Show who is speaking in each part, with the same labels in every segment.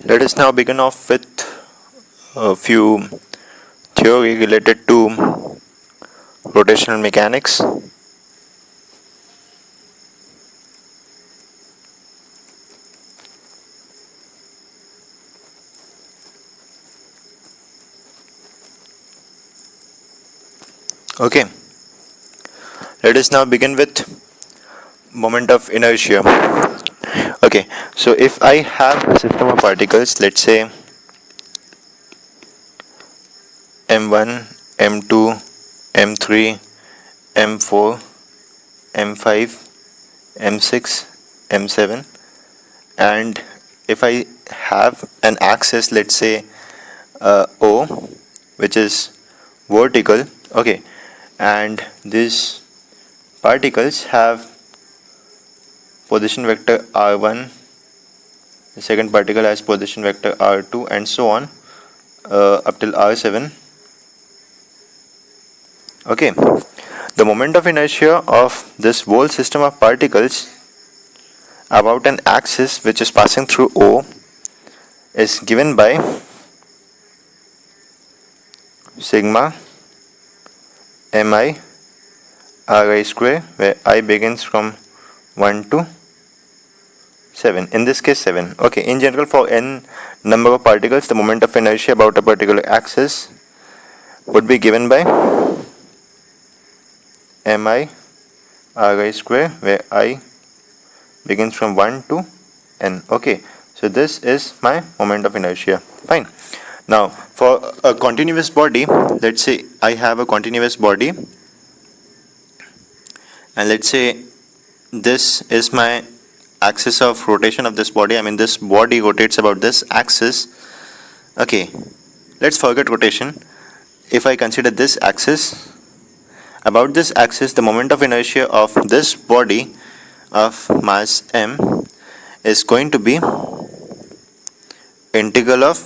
Speaker 1: Let us now begin off with a few theory related to rotational mechanics. Okay, let us now begin with moment of inertia. Okay, so if I have a system of particles, let's say M1, M2, M3, M4, M5, M6, M7, and if I have an axis, let's say O, which is vertical, okay, and these particles have position vector r1, the second particle has position vector r2, and so on up till r7. Okay, the moment of inertia of this whole system of particles about an axis which is passing through O is given by sigma mi ri square, where I begins from 1 to 7, in this case 7. Okay, in general for n number of particles, the moment of inertia about a particular axis would be given by mi ri square, where I begins from 1 to n. Okay, so this is my moment of inertia. Fine. Now for a continuous body, let's say I have a continuous body, and let's say this is my axis of rotation of this body. I mean, this body rotates about this axis. Okay, let's forget rotation. If I consider this axis, about this axis, the moment of inertia of this body of mass m is going to be integral of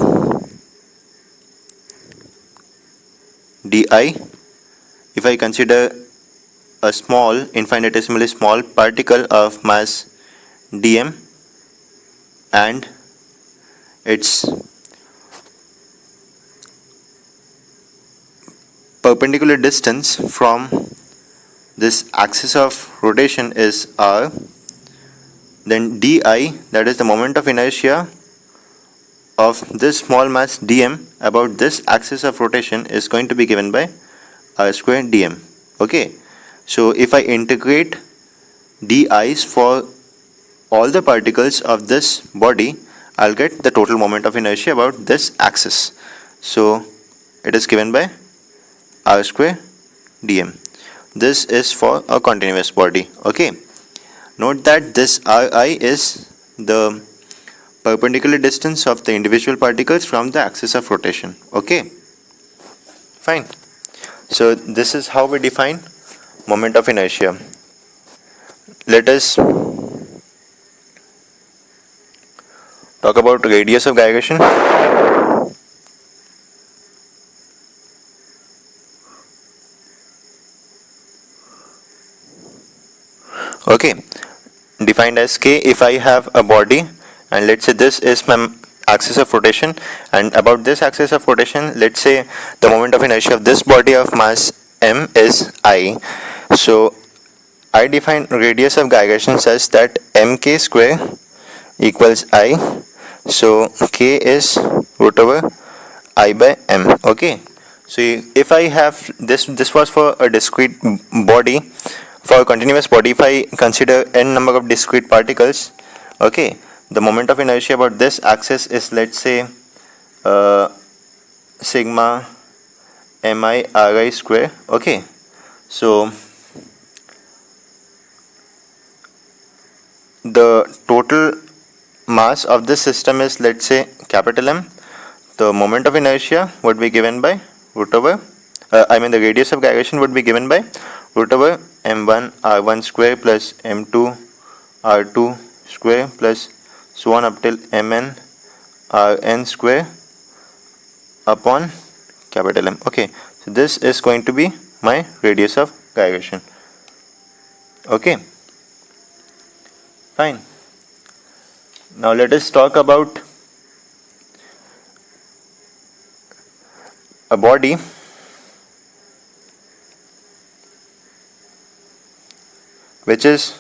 Speaker 1: di. If I consider a small, infinitesimally small particle of mass dm and its perpendicular distance from this axis of rotation is r, then di, that is the moment of inertia of this small mass dm about this axis of rotation, is going to be given by r square dm. Okay, so if I integrate di's for all the particles of this body, I'll get the total moment of inertia about this axis. So it is given by r square dm. This is for a continuous body. Okay, note that this ri is the perpendicular distance of the individual particles from the axis of rotation. Okay, fine. So this is how we define moment of inertia. Let us talk about radius of gyration. Okay, defined as k. If I have a body, and let's say this is my axis of rotation, and about this axis of rotation, let's say the moment of inertia of this body of mass m is I. So I define radius of gyration such that mk square equals I. So k is root over I by m. Okay, so if I have this was for a discrete body. For a continuous body, if I consider n number of discrete particles, okay, the moment of inertia about this axis is, let's say, sigma mi ri square. Okay, so the total mass of this system is, let's say, capital M. The moment of inertia would be given by root over, the radius of gyration would be given by root over m1 r1 square plus m2 r2 square plus so on up till mn rn square upon capital M. Okay, so this is going to be my radius of gyration. Okay, fine. Now let us talk about a body which is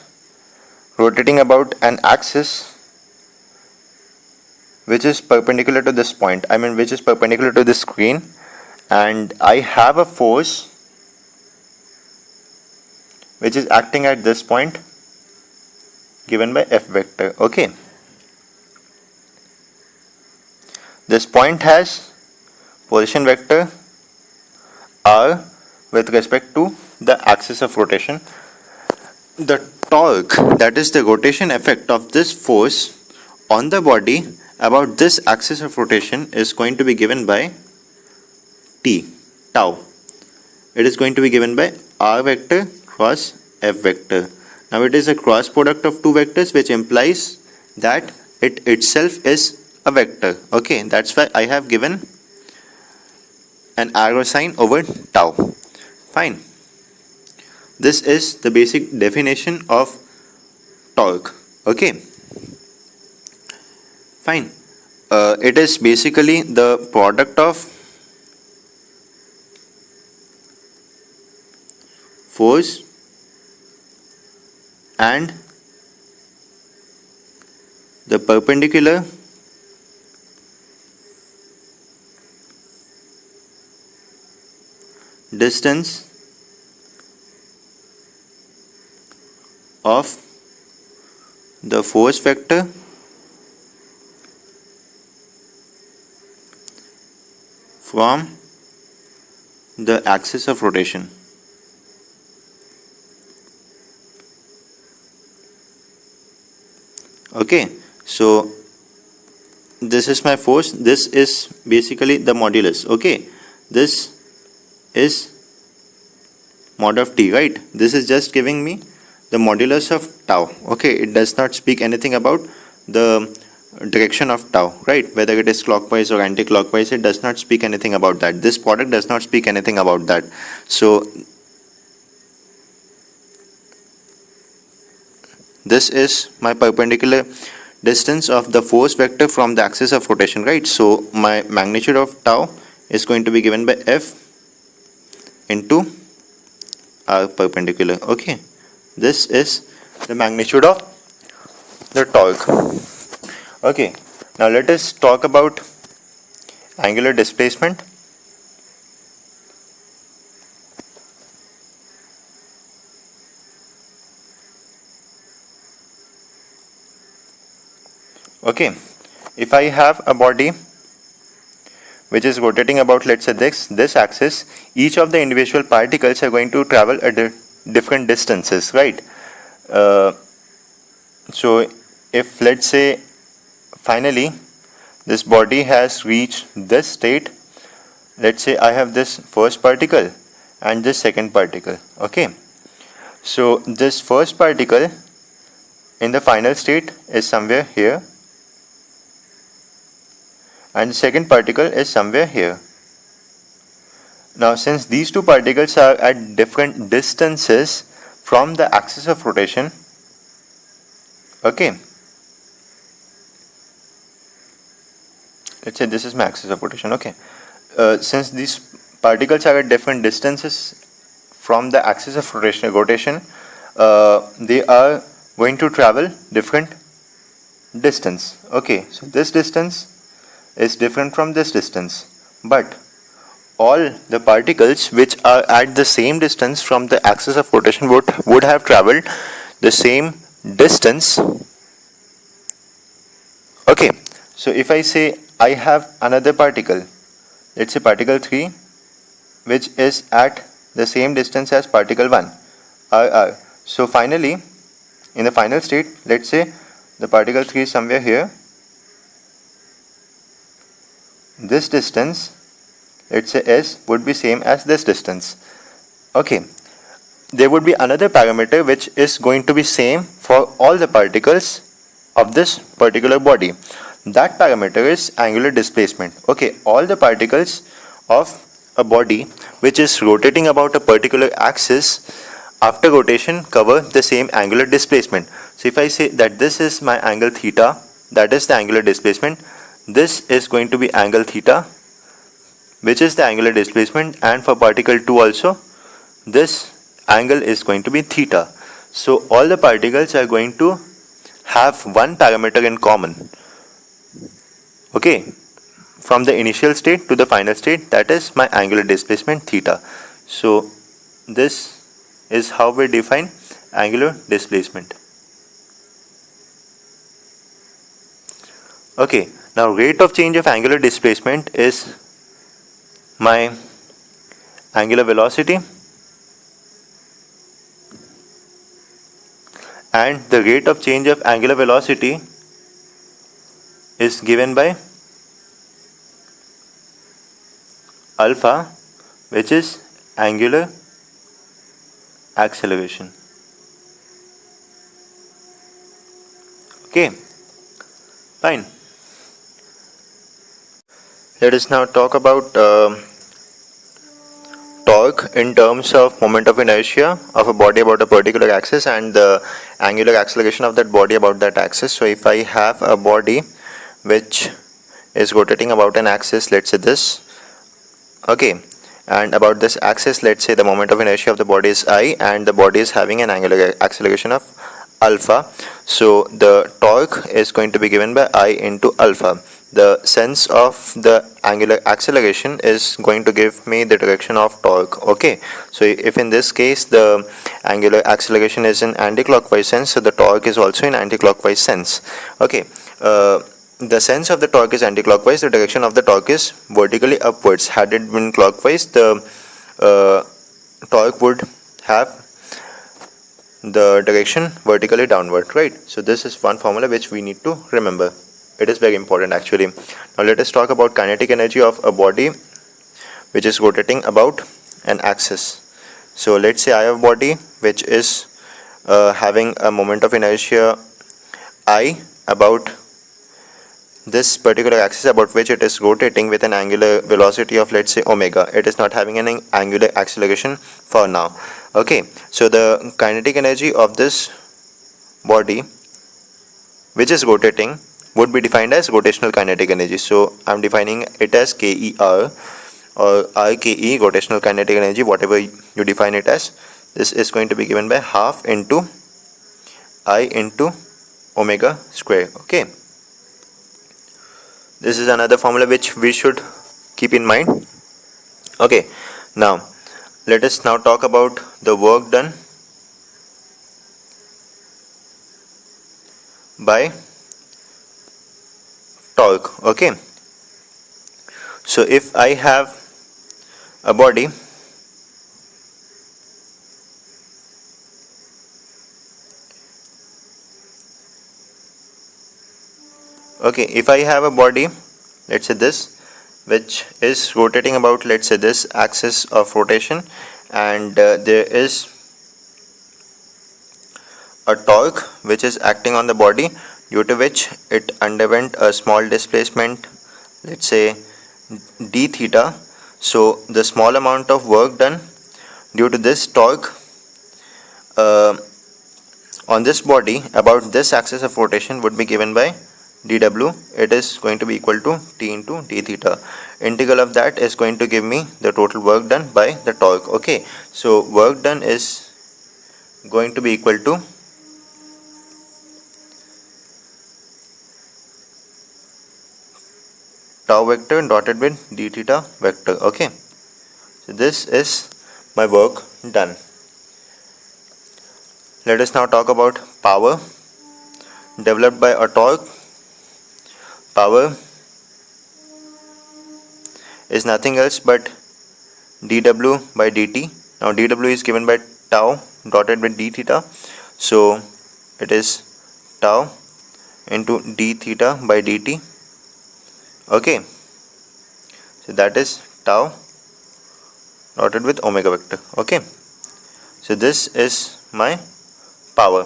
Speaker 1: rotating about an axis which is perpendicular to this point, which is perpendicular to this screen, and I have a force which is acting at this point given by F vector. Okay. This point has position vector R with respect to the axis of rotation. The torque, that is the rotation effect of this force on the body about this axis of rotation, is going to be given by tau. It is going to be given by R vector cross F vector. Now it is a cross product of two vectors, which implies that it itself is a vector. Okay, that's why I have given an arrow sign over tau. Fine. This is the basic definition of torque. Okay. Fine. It is basically the product of force and the perpendicular distance of the force vector from the axis of rotation. Okay, so this is my force, this is basically the modulus. Okay, this is mod of t, right? This is just giving me the modulus of tau. Okay, it does not speak anything about the direction of tau, right? Whether it is clockwise or anti-clockwise, it does not speak anything about that. This product does not speak anything about that. So this is my perpendicular distance of the force vector from the axis of rotation, right? So my magnitude of tau is going to be given by F into R perpendicular. Okay, this is the magnitude of the torque. Okay, now let us talk about angular displacement. Okay, if I have a body which is rotating about, let's say, this axis, each of the individual particles are going to travel at different distances, right? So if, let's say, finally this body has reached this state, let's say I have this first particle and this second particle. Okay, so this first particle in the final state is somewhere here, and the second particle is somewhere here. Now since these two particles are at different distances from the axis of rotation, okay, let's say this is my axis of rotation. Okay, since these particles are at different distances from the axis of rotation, they are going to travel different distance. Okay, so this distance is different from this distance, but all the particles which are at the same distance from the axis of rotation would have traveled the same distance. Okay, so if I say I have another particle, let's say particle 3, which is at the same distance as particle 1, r. So finally, in the final state, let's say the particle 3 is somewhere here. This distance, let's say S, would be same as this distance. Okay, there would be another parameter which is going to be same for all the particles of this particular body. That parameter is angular displacement. Okay, all the particles of a body which is rotating about a particular axis, after rotation cover the same angular displacement. So if I say that this is my angle theta, that is the angular displacement, this is going to be angle theta, which is the angular displacement, and for particle 2 also this angle is going to be theta. So all the particles are going to have one parameter in common, okay, from the initial state to the final state, that is my angular displacement theta. So this is how we define angular displacement. Okay, now rate of change of angular displacement is my angular velocity, and the rate of change of angular velocity is given by alpha, which is angular acceleration. Okay, fine. Let us now talk about torque in terms of moment of inertia of a body about a particular axis and the angular acceleration of that body about that axis. So if I have a body which is rotating about an axis, let's say this, okay, and about this axis, let's say the moment of inertia of the body is I, and the body is having an angular acceleration of alpha. So the torque is going to be given by I into alpha. The sense of the angular acceleration is going to give me the direction of torque. Okay, so if in this case the angular acceleration is in anti-clockwise sense, so the torque is also in anti-clockwise sense. Okay, the sense of the torque is anti-clockwise, the direction of the torque is vertically upwards. Had it been clockwise, the torque would have the direction vertically downward, right? So this is one formula which we need to remember. It is very important actually. Now let us talk about kinetic energy of a body which is rotating about an axis. So let's say I have a body which is having a moment of inertia I about this particular axis about which it is rotating with an angular velocity of, let's say, omega. It is not having an angular acceleration for now. Okay, so the kinetic energy of this body which is rotating would be defined as rotational kinetic energy. So I'm defining it as KER or RKE, rotational kinetic energy, whatever you define it as. This is going to be given by half into I into omega square. Okay, this is another formula which we should keep in mind. Okay, now let us now talk about the work done by torque. Okay, so if I have a body if I have a body, let's say this, which is rotating about, let's say, this axis of rotation, and there is a torque which is acting on the body, due to which it underwent a small displacement, let's say d theta. So the small amount of work done due to this torque on this body about this axis of rotation would be given by dw. It is going to be equal to t into d theta. Integral of that is going to give me the total work done by the torque. Okay, so work done is going to be equal to tau vector dotted with d theta vector. Okay, so this is my work done. Let us now talk about power developed by a torque. Power is nothing else but dw by dt. Now dw is given by tau dotted with d theta, so it is tau into d theta by dt. Okay, so that is tau dotted with omega vector. Okay, so this is my power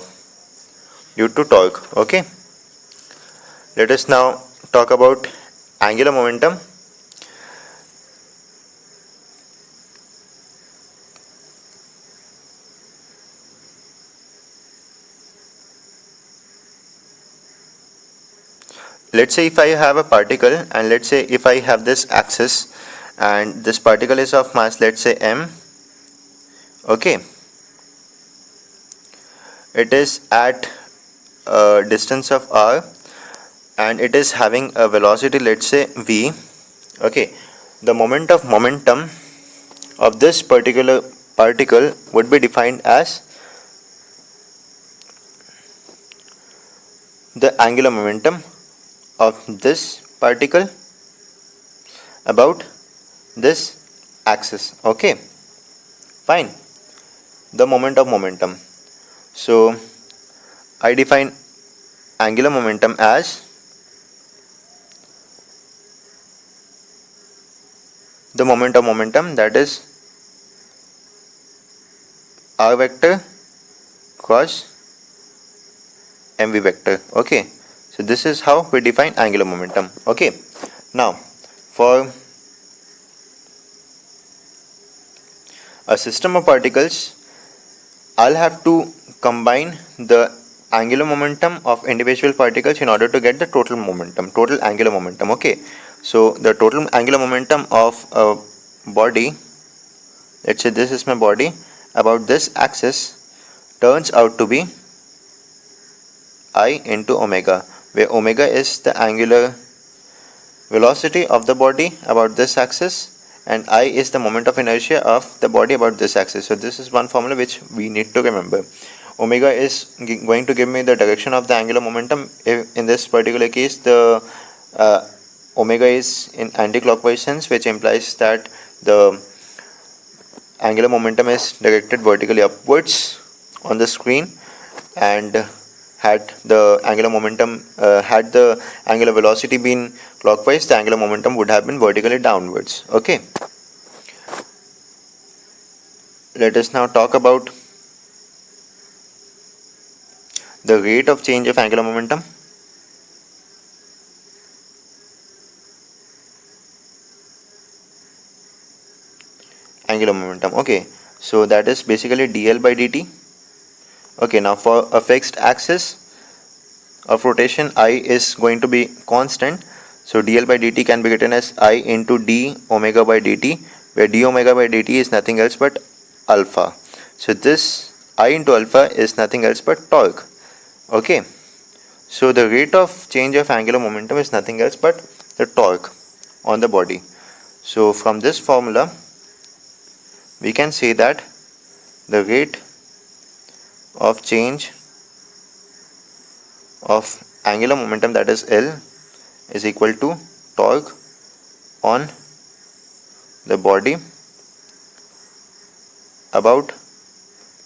Speaker 1: due to torque. Okay, let us now talk about angular momentum. Let's say if I have a particle, and let's say if I have this axis, and this particle is of mass, let's say m. Okay, it is at a distance of r and it is having a velocity, let's say v. Okay, the momentum of this particular particle would be defined as the angular momentum of this particle about this axis. Okay, fine. The moment of momentum. So I define angular momentum as the moment of momentum, that is r vector cross mv vector. Okay, so this is how we define angular momentum. Okay, now for a system of particles, I'll have to combine the angular momentum of individual particles in order to get the total angular momentum. Okay, so the total angular momentum of a body, let's say this is my body, about this axis turns out to be I into omega, where omega is the angular velocity of the body about this axis and I is the moment of inertia of the body about this axis. So this is one formula which we need to remember. Omega is going to give me the direction of the angular momentum. If in this particular case the omega is in anti-clockwise sense, which implies that the angular momentum is directed vertically upwards on the screen, and had the angular velocity been clockwise, the angular momentum would have been vertically downwards. Okay, let us now talk about the rate of change of angular momentum. Okay, so that is basically dl by dt. Okay, now for a fixed axis of rotation, I is going to be constant, so dl by dt can be written as I into d omega by dt, where d omega by dt is nothing else but alpha. So this I into alpha is nothing else but torque. Okay, so the rate of change of angular momentum is nothing else but the torque on the body. So from this formula we can say that the rate of change of angular momentum, that is L, is equal to torque on the body about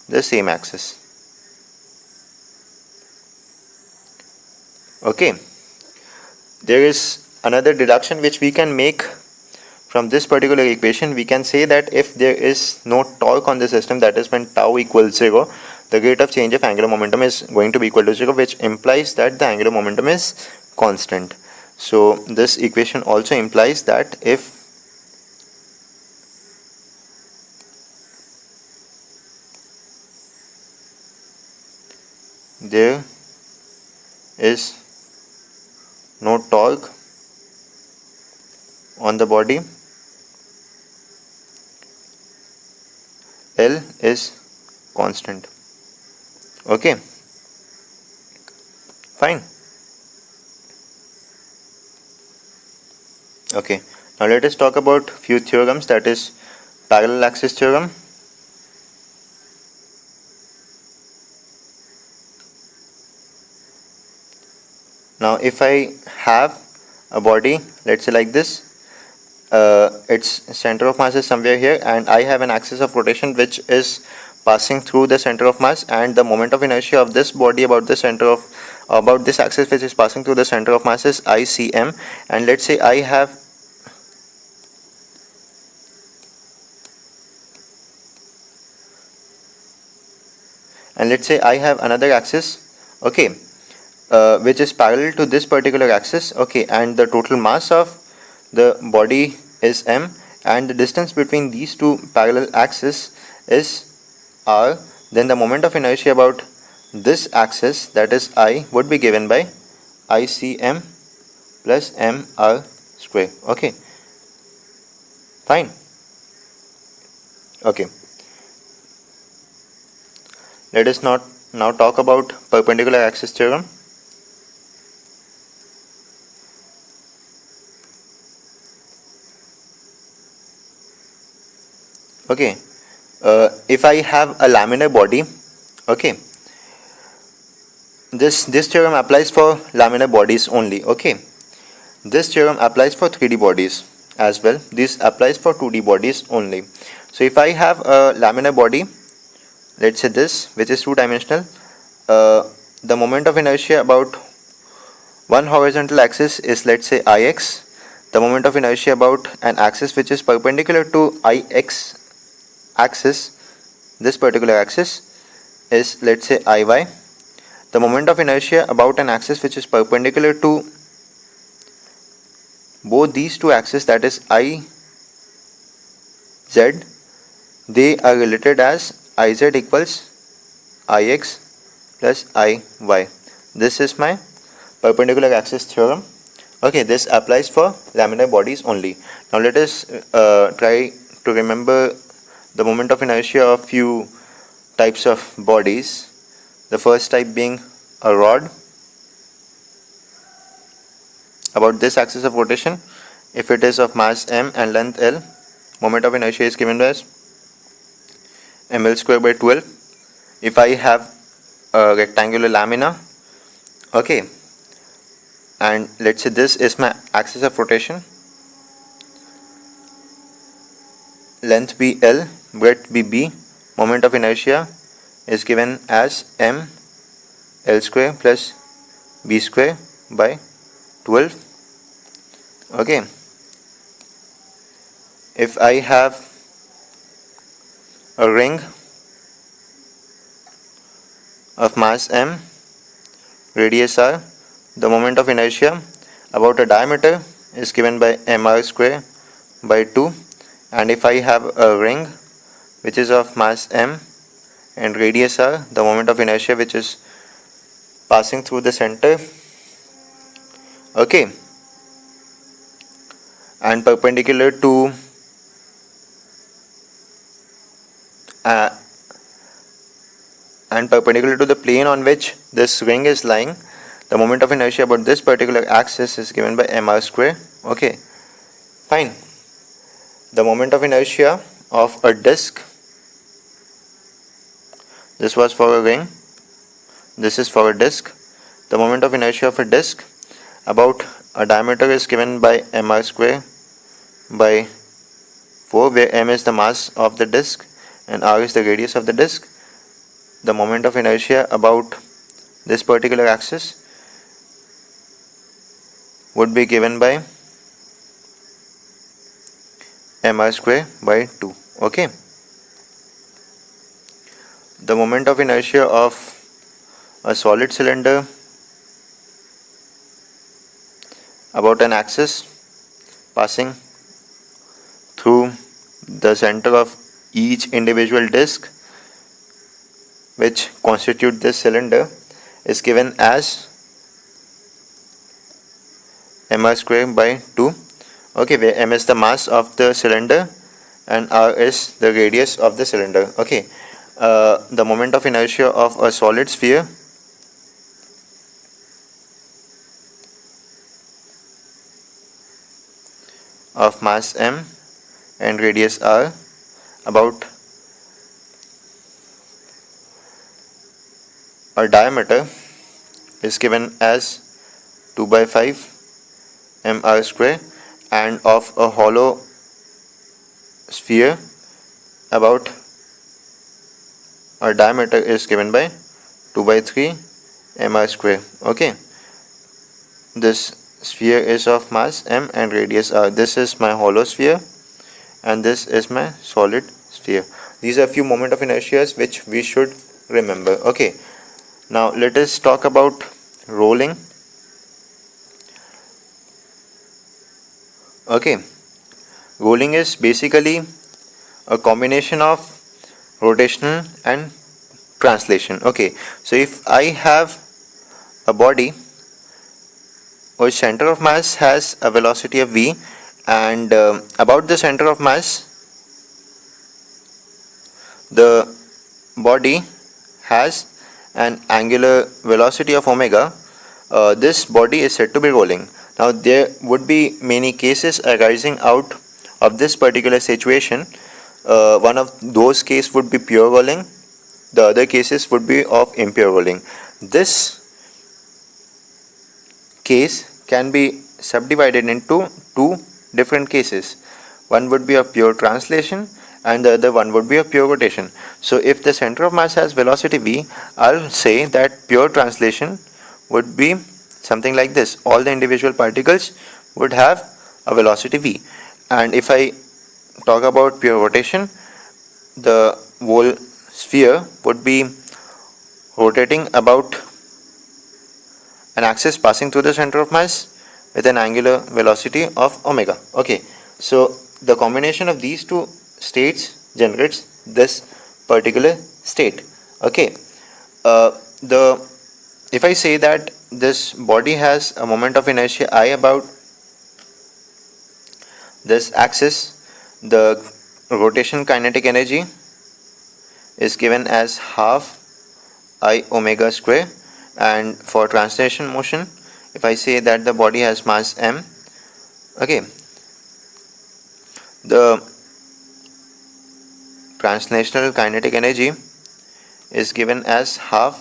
Speaker 1: the same axis. Okay, there is another deduction which we can make from this particular equation. We can say that if there is no torque on the system, that is when tau equals 0, the rate of change of angular momentum is going to be equal to 0, which implies that the angular momentum is constant. So this equation also implies that if there is no torque on the body, L is constant. Okay, fine. Okay, now let us talk about few theorems, that is parallel axis theorem. Now if I have a body, let's say like this, its center of mass is somewhere here, and I have an axis of rotation which is passing through the center of mass, and the moment of inertia of this body about this axis which is passing through the center of mass is ICM, and let's say I have another axis, okay, which is parallel to this particular axis. Okay, and the total mass of the body is m, and the distance between these two parallel axes is r. Then the moment of inertia about this axis, that is I, would be given by ICM plus mr square. Okay, Fine. Okay. Let us now talk about perpendicular axis theorem. Okay. If I have a laminar body, okay, this theorem applies for laminar bodies only. Okay, this theorem applies for 3D bodies as well. This applies for 2D bodies only. So if I have a laminar body, let's say this, which is two-dimensional, the moment of inertia about one horizontal axis is, let's say, Ix. The moment of inertia about an axis which is perpendicular to Ix axis, this particular axis, is, let's say, Iy. The moment of inertia about an axis which is perpendicular to both these two axes, that is Iz, they are related as Iz equals Ix plus Iy. This is my perpendicular axis theorem. Okay, this applies for laminar bodies only. Now let us try to remember the moment of inertia of few types of bodies. The first type being a rod. About this axis of rotation, if it is of mass m and length l, moment of inertia is given as ml square by 12. If I have a rectangular lamina, okay, and let's say this is my axis of rotation, length be L, breadth be B, moment of inertia is given as m L square plus B square by 12. Okay, if I have a ring of mass m, radius r, the moment of inertia about a diameter is given by mr square by 2. And if I have a ring which is of mass m and radius r, the moment of inertia which is passing through the center, okay, and perpendicular to the plane on which this ring is lying, the moment of inertia about this particular axis is given by mr square. Okay, fine. The moment of inertia of a disk, this was for a ring, this is for a disk. The moment of inertia of a disk about a diameter is given by mr square by 4, where m is the mass of the disk and r is the radius of the disk. The moment of inertia about this particular axis would be given by mr square by 2. Okay, the moment of inertia of a solid cylinder about an axis passing through the center of each individual disk which constitute this cylinder is given as mr square by 2. Okay, where m is the mass of the cylinder and r is the radius of the cylinder. Okay, the moment of inertia of a solid sphere of mass m and radius r about a diameter is given as 2 by 5 mr square, and of a hollow sphere about a diameter is given by 2 by 3 mr square. Okay, this sphere is of mass m and radius r. This is my hollow sphere and this is my solid sphere. These are few moment of inertias which we should remember. Okay, now let us talk about rolling. Okay, rolling is basically a combination of rotational and translation. Okay, so if I have a body whose center of mass has a velocity of v And about the center of mass, the body has an angular velocity of omega. This body is said to be rolling. Now there would be many cases arising out of this particular situation. One of those cases would be pure rolling. The other cases would be of impure rolling. This case can be subdivided into two different cases. One would be a pure translation and the other one would be a pure rotation. So if the center of mass has velocity v, I'll say that pure translation would be something like this. All the individual particles would have a velocity v. And if I talk about pure rotation, the whole sphere would be rotating about an axis passing through the center of mass with an angular velocity of omega. Okay, so the combination of these two states generates this particular state. Okay, if I say that this body has a moment of inertia I about this axis, the rotation kinetic energy is given as half I omega square. And for translation motion, if I say that the body has mass m, okay, the translational kinetic energy is given as half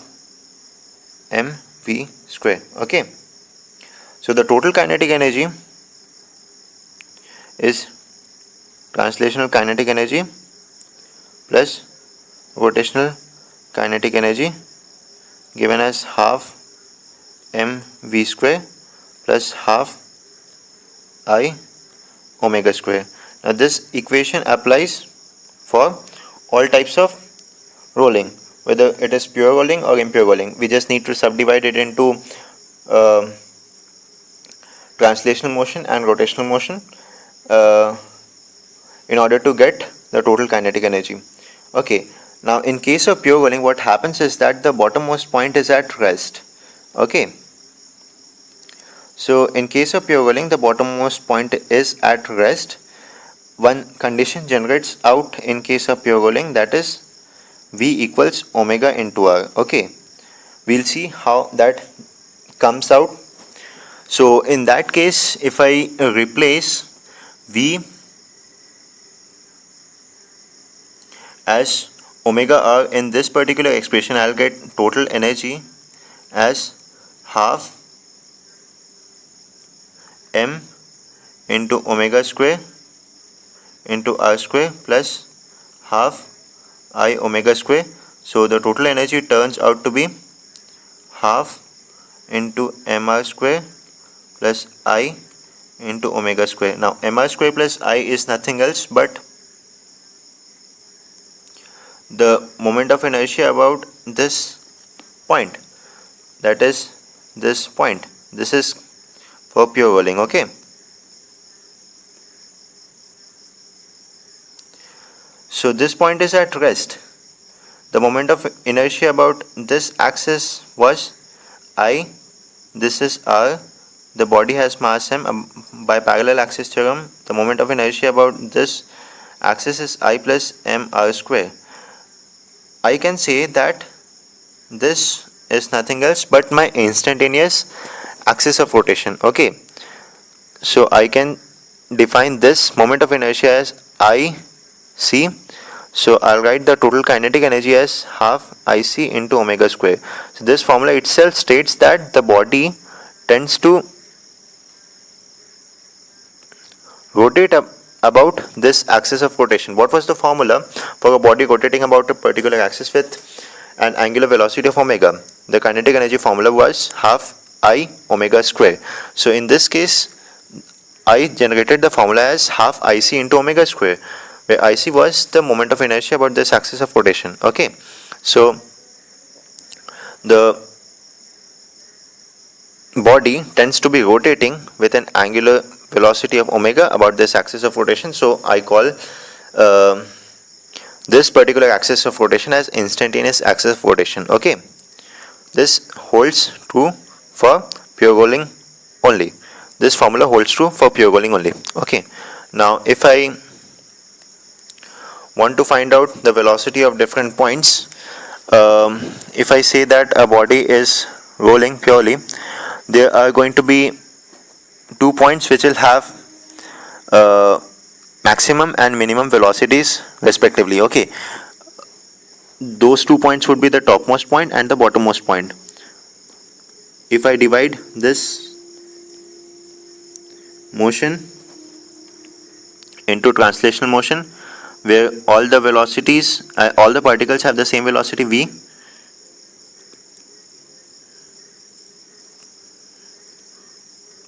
Speaker 1: mv square. Okay, so the total kinetic energy is translational kinetic energy plus rotational kinetic energy given as half mv square plus half I omega square. Now this equation applies for all types of rolling, whether it is pure rolling or impure rolling. We just need to subdivide it into translational motion and rotational motion in order to get the total kinetic energy. Okay, now in case of pure rolling, what happens is that the bottommost point is at rest. Okay, so in case of pure rolling, the bottommost point is at rest. One condition generates out in case of pure rolling, that is V equals omega into R. Okay, we'll see how that comes out. So in that case, if I replace V as omega R in this particular expression, I'll get total energy as half m into omega square into r square plus half I omega square. So the total energy turns out to be half into mr square plus I into omega square. Now mr square plus I is nothing else but the moment of inertia about this point, that is this point. This is for pure rolling. Okay, so this point is at rest. The moment of inertia about this axis was I, this is R, the body has mass m. By parallel axis theorem, the moment of inertia about this axis is I plus mr square. I can say that this is nothing else but my instantaneous axis of rotation. Okay, so I can define this moment of inertia as IC. So I'll write the total kinetic energy as half IC into omega square. So this formula itself states that the body tends to rotate about this axis of rotation. What was the formula for a body rotating about a particular axis with an angular velocity of omega? The kinetic energy formula was half I omega square. So in this case, I generated the formula as half IC into omega square, where IC was the moment of inertia about this axis of rotation. Okay, so the body tends to be rotating with an angular velocity of omega about this axis of rotation. So I call this particular axis of rotation as instantaneous axis of rotation. Okay, this holds true for pure rolling only. This formula holds true for pure rolling only. Okay, now if I want to find out the velocity of different points, if I say that a body is rolling purely, there are going to be 2 points which will have maximum and minimum velocities respectively. Okay, those 2 points would be the topmost point and the bottommost point. If I divide this motion into translational motion, where all the velocities, all the particles have the same velocity v,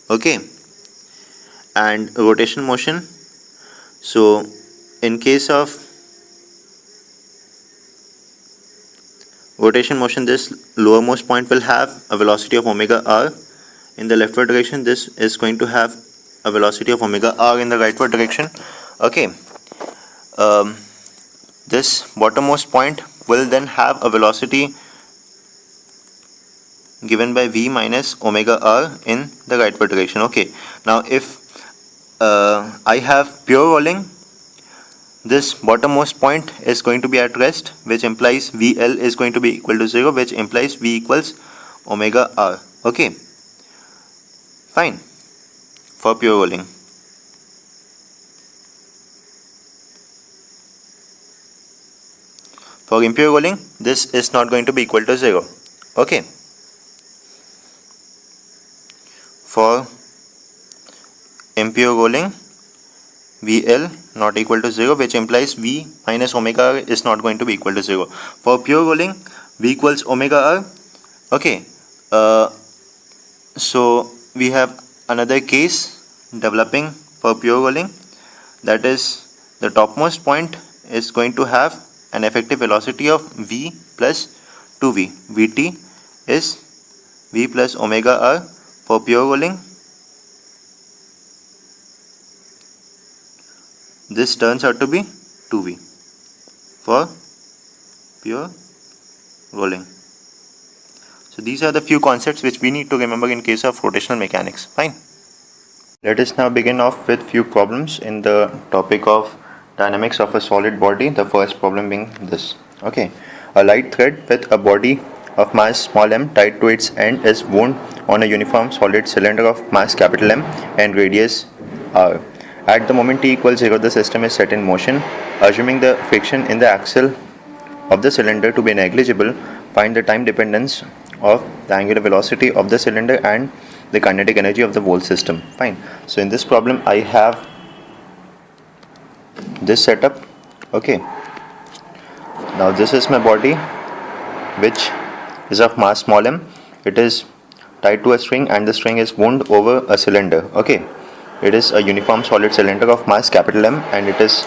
Speaker 1: okay, and rotational motion, so in case of rotation motion, this lowermost point will have a velocity of omega r in the leftward direction. This is going to have a velocity of omega r in the rightward direction. Okay, this bottommost point will then have a velocity given by v minus omega r in the rightward direction. Okay, now if I have pure rolling, this bottommost point is going to be at rest, which implies VL is going to be equal to 0, which implies V equals omega R. Okay, fine, for pure rolling. For impure rolling, this is not going to be equal to 0. Okay, for impure rolling, VL not equal to 0, which implies V minus omega R is not going to be equal to 0. For pure rolling, V equals omega R. Okay, so we have another case developing for pure rolling, that is the topmost point is going to have an effective velocity of V plus 2V. Vt is V plus omega R. For pure rolling, this turns out to be 2V for pure rolling. So these are the few concepts which we need to remember in case of rotational mechanics. Fine. Let us now begin off with few problems in the topic of dynamics of a solid body. The first problem being this. Okay, a light thread with a body of mass small m tied to its end is wound on a uniform solid cylinder of mass capital M and radius r. At the moment t equals 0, the system is set in motion. Assuming the friction in the axle of the cylinder to be negligible, find the time dependence of the angular velocity of the cylinder and the kinetic energy of the whole system. Fine. So in this problem, I have this setup. Okay. Now this is my body, which is of mass small m. It is tied to a string and the string is wound over a cylinder. Okay. It is a uniform solid cylinder of mass capital M and it is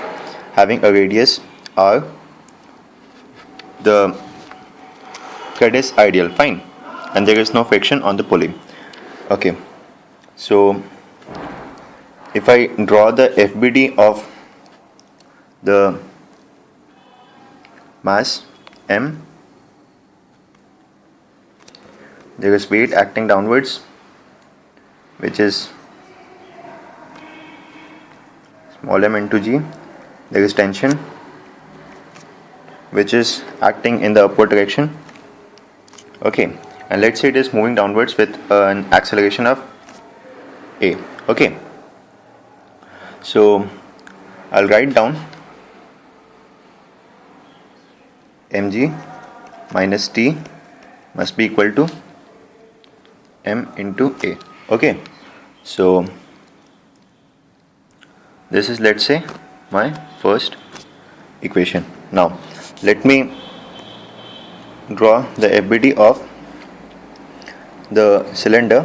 Speaker 1: having a radius r. The thread is ideal, fine, and there is no friction on the pulley. Okay, so if I draw the FBD of the mass M, there is weight acting downwards, which is small m into g. There is tension, which is acting in the upward direction. Okay, and let's say it is moving downwards with an acceleration of a. Okay, so I'll write down mg minus t must be equal to m into a. Okay, so this is, let's say, my first equation. Now let me draw the FBD of the cylinder.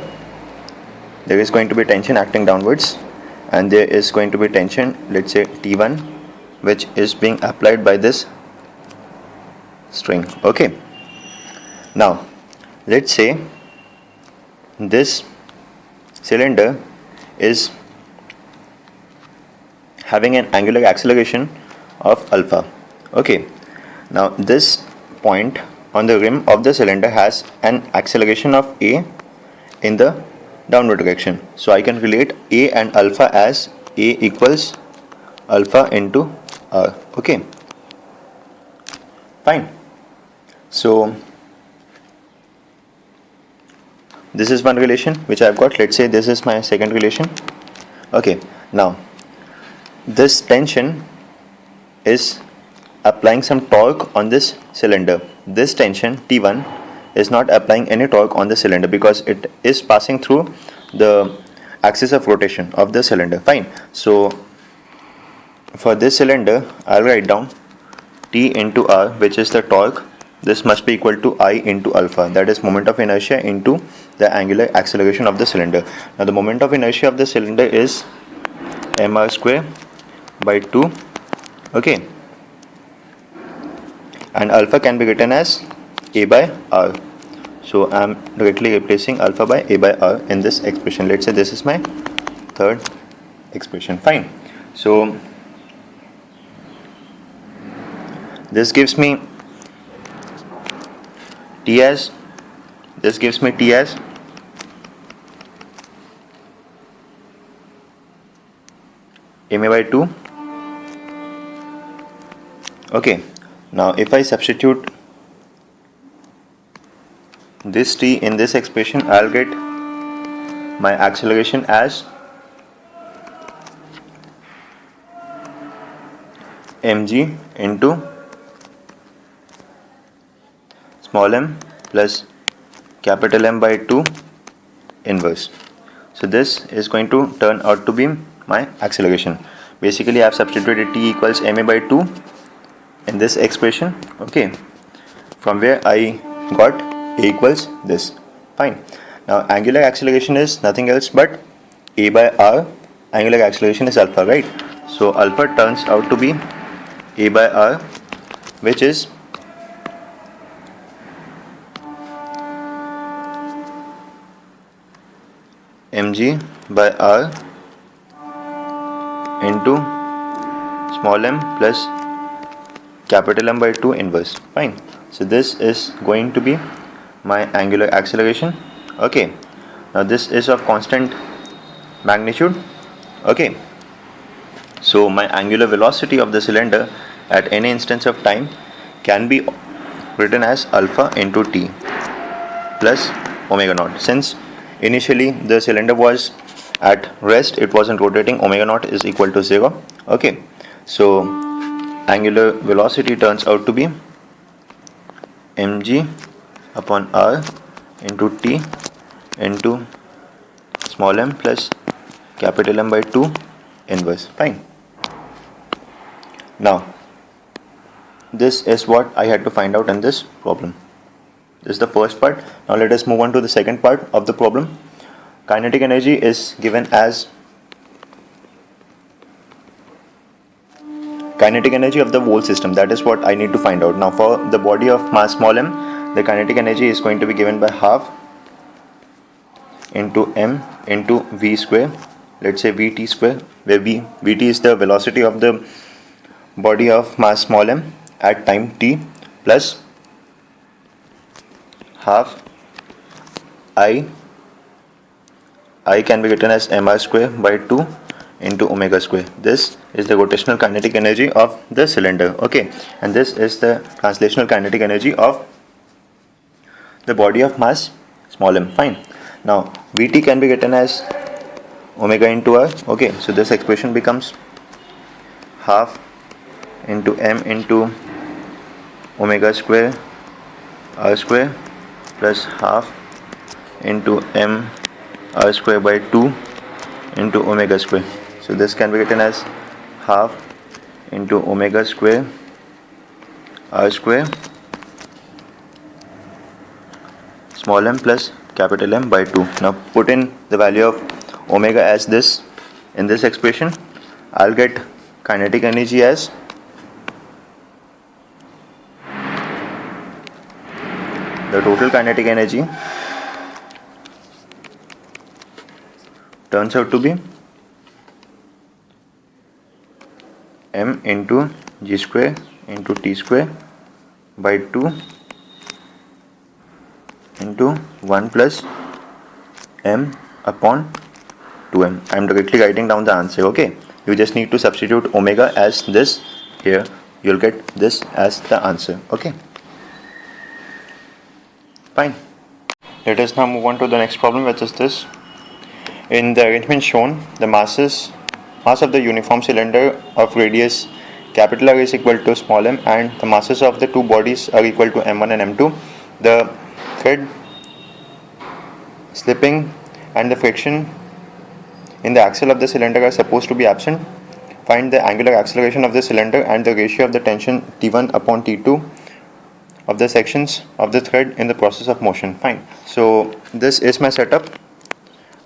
Speaker 1: There is going to be tension acting downwards and there is going to be tension, let's say T1, which is being applied by this string. Okay, now let's say this cylinder is having an angular acceleration of alpha. Okay, now this point on the rim of the cylinder has an acceleration of a in the downward direction. So I can relate A and alpha as A equals alpha into R. Okay, fine. So this is one relation which I've got. Let's say this is my second relation. Okay, now this tension is applying some torque on this cylinder. This tension T1 is not applying any torque on the cylinder because it is passing through the axis of rotation of the cylinder. Fine. So for this cylinder, I'll write down T into R, which is the torque. This must be equal to I into alpha, that is moment of inertia into the angular acceleration of the cylinder. Now the moment of inertia of the cylinder is mr square by 2. Okay, and alpha can be written as A by R. So I am directly replacing alpha by A by R in this expression. Let's say this is my third expression. Fine. So this gives me T as ma by 2. Okay, now if I substitute this T in this expression, I'll get my acceleration as mg into small m plus capital M by 2 inverse. So this is going to turn out to be my acceleration. Basically I have substituted T equals ma by 2 in this expression. Okay, from where I got A equals this. Fine. Now angular acceleration is nothing else but A by R. Angular acceleration is alpha, right? So alpha turns out to be A by R, which is mg by R into small m plus capital M by 2 inverse. Fine. So this is going to be my angular acceleration. Okay, now this is of constant magnitude. Okay, so my angular velocity of the cylinder at any instance of time can be written as alpha into T plus omega naught. Since initially the cylinder was at rest, it wasn't rotating, omega naught is equal to 0. Okay, so angular velocity turns out to be mg upon R into T into small m plus capital M by 2 inverse. Fine. Now this is what I had to find out in this problem. This is the first part. Now let us move on to the second part of the problem. Kinetic energy is given as kinetic energy of the whole system. That is what I need to find out. Now for the body of mass small m, the kinetic energy is going to be given by half into m into v square. Let's say vt square, where vt is the velocity of the body of mass small m at time t, plus half I can be written as mr square by 2 into omega square. This is the rotational kinetic energy of the cylinder. Okay, and this is the translational kinetic energy of the body of mass small m. Fine. Now Vt can be written as omega into r. Okay, so this expression becomes half into m into omega square r square plus half into m r square by 2 into omega square. So this can be written as half into omega square r square small m plus capital M by 2. Now put in the value of omega as this in this expression. I'll get kinetic energy as the total kinetic energy turns out to be m into g square into t square by 2 into 1 plus m upon 2m. I am directly writing down the answer. Okay, you just need to substitute omega as this here. You'll get this as the answer. Okay, fine. Let us now move on to the next problem, which is this. In the arrangement shown, the mass of the uniform cylinder of radius capital R is equal to small m, and the masses of the two bodies are equal to m1 and m2. The thread slipping and the friction in the axle of the cylinder are supposed to be absent. Find the angular acceleration of the cylinder and the ratio of the tension T1 upon T2 of the sections of the thread in the process of motion. Fine. So this is my setup.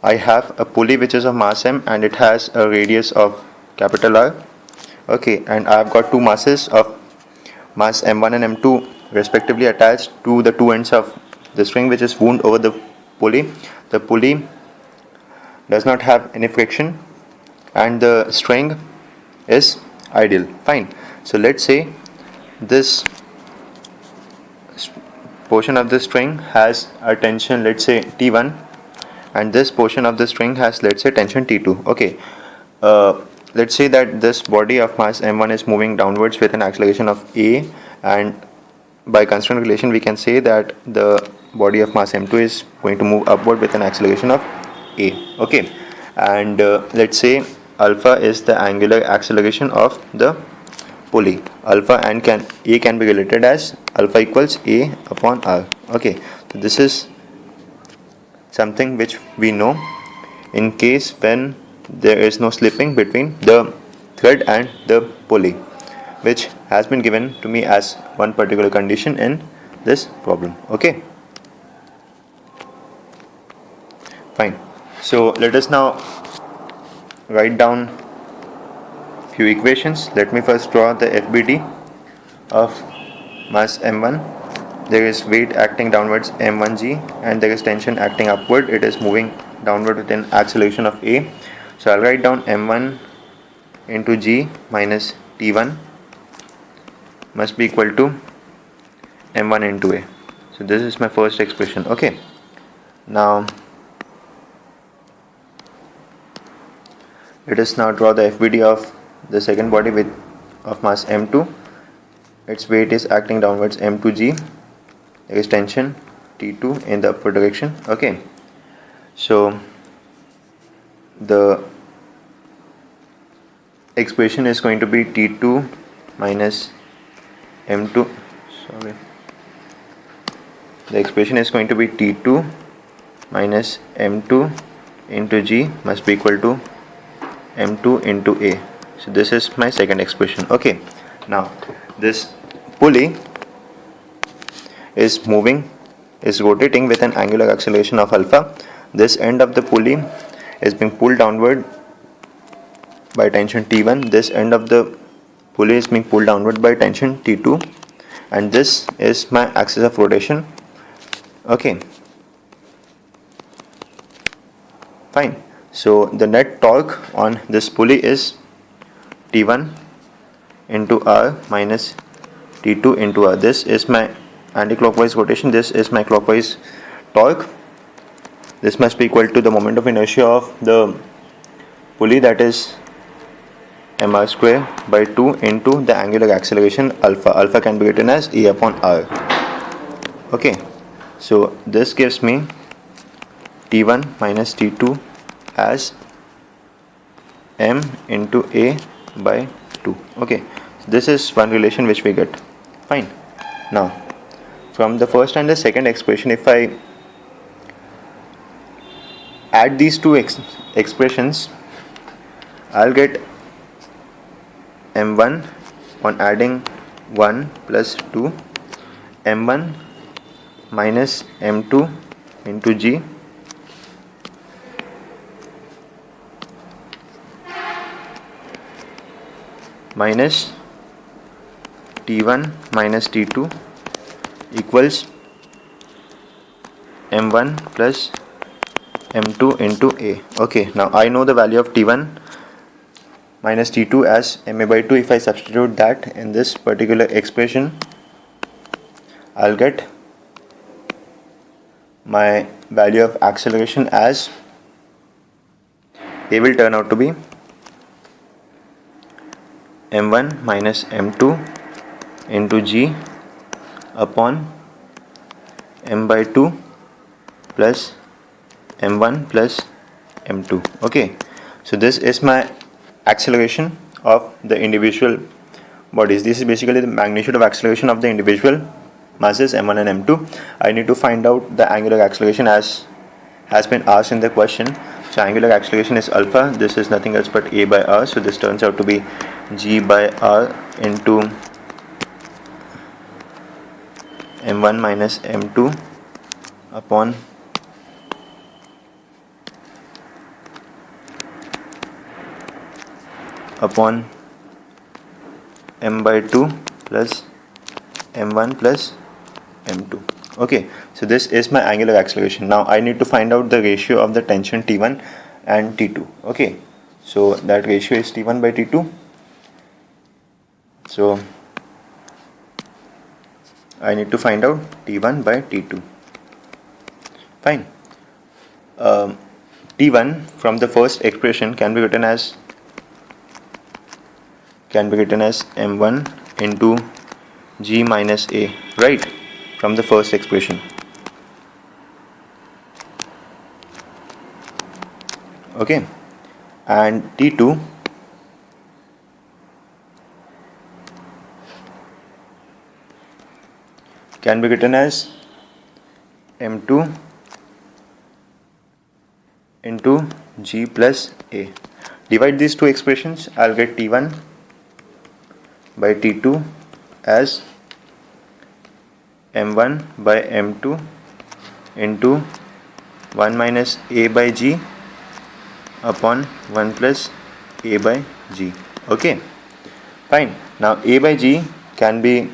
Speaker 1: I have a pulley which is of mass m and it has a radius of capital R. Okay, and I have got two masses of mass m1 and m2 respectively attached to the two ends of the string which is wound over the pulley. The pulley does not have any friction and the string is ideal. Fine. So let's say this portion of the string has a tension, let's say T1, and this portion of the string has, let's say, tension T2. Okay, let's say that this body of mass m1 is moving downwards with an acceleration of a, and by constant relation we can say that the body of mass m2 is going to move upward with an acceleration of a. Okay, and let's say alpha is the angular acceleration of the pulley. Alpha and a can be related as alpha equals a upon r. Okay, so this is something which we know in case when there is no slipping between the thread and the pulley, which has been given to me as one particular condition in this problem. Okay, fine. So let us now write down few equations. Let me first draw the FBD of mass m1. There is weight acting downwards m1g and there is tension acting upward. It is moving downward with an acceleration of a. So I'll write down m1 into g minus t1 must be equal to m1 into a. So this is my first expression. Okay, now let us now draw the FBD of the second body of mass m2. Its weight is acting downwards m2g. There is tension T2 in the upward direction. Okay, so the expression is going to be T2 minus m2. Sorry, the expression is going to be T2 minus m2 into g must be equal to m2 into a. So this is my second expression. Okay, now this pulley is rotating with an angular acceleration of alpha. This end of the pulley is being pulled downward by tension T1. This end of the pulley is being pulled downward by tension T2, and this is my axis of rotation. Okay, fine. So the net torque on this pulley is T1 into R minus T2 into R. This is my anti-clockwise rotation. This is my clockwise torque. This must be equal to the moment of inertia of the pulley, that is mr square by 2 into the angular acceleration alpha. Alpha can be written as a upon r. Okay, so this gives me T1 minus T2 as m into a by 2. Okay, so this is one relation which we get. Fine. Now from the first and the second expression, if I add these two expressions, I'll get m1 on adding 1 plus 2, m1 minus m2 into g minus T1 minus T2 equals m1 plus m2 into a. Okay, now I know the value of T1 minus T2 as ma by 2. If I substitute that in this particular expression, I'll get my value of acceleration as A will turn out to be m1 minus m2 into g upon m by 2 plus m1 plus m2. Okay, so this is my acceleration of the individual bodies. This is basically the magnitude of acceleration of the individual masses m1 and m2. I need to find out the angular acceleration as has been asked in the question. So angular acceleration is alpha. This is nothing else but a by r. So this turns out to be g by r into m1 minus m2 upon m by 2 plus m1 plus m2. Okay, so this is my angular acceleration. Now I need to find out the ratio of the tension T1 and T2. Okay, so that ratio is T1 by T2. So I need to find out T1 by T2. Fine. T1 from the first expression can be written as m1 into g minus a, right, from the first expression. Okay, and T2 can be written as m2 into g plus a. Divide these two expressions, I'll get T1 by T2 as m1 by m2 into 1 minus a by g upon 1 plus a by g. Okay, fine. Now a by g can be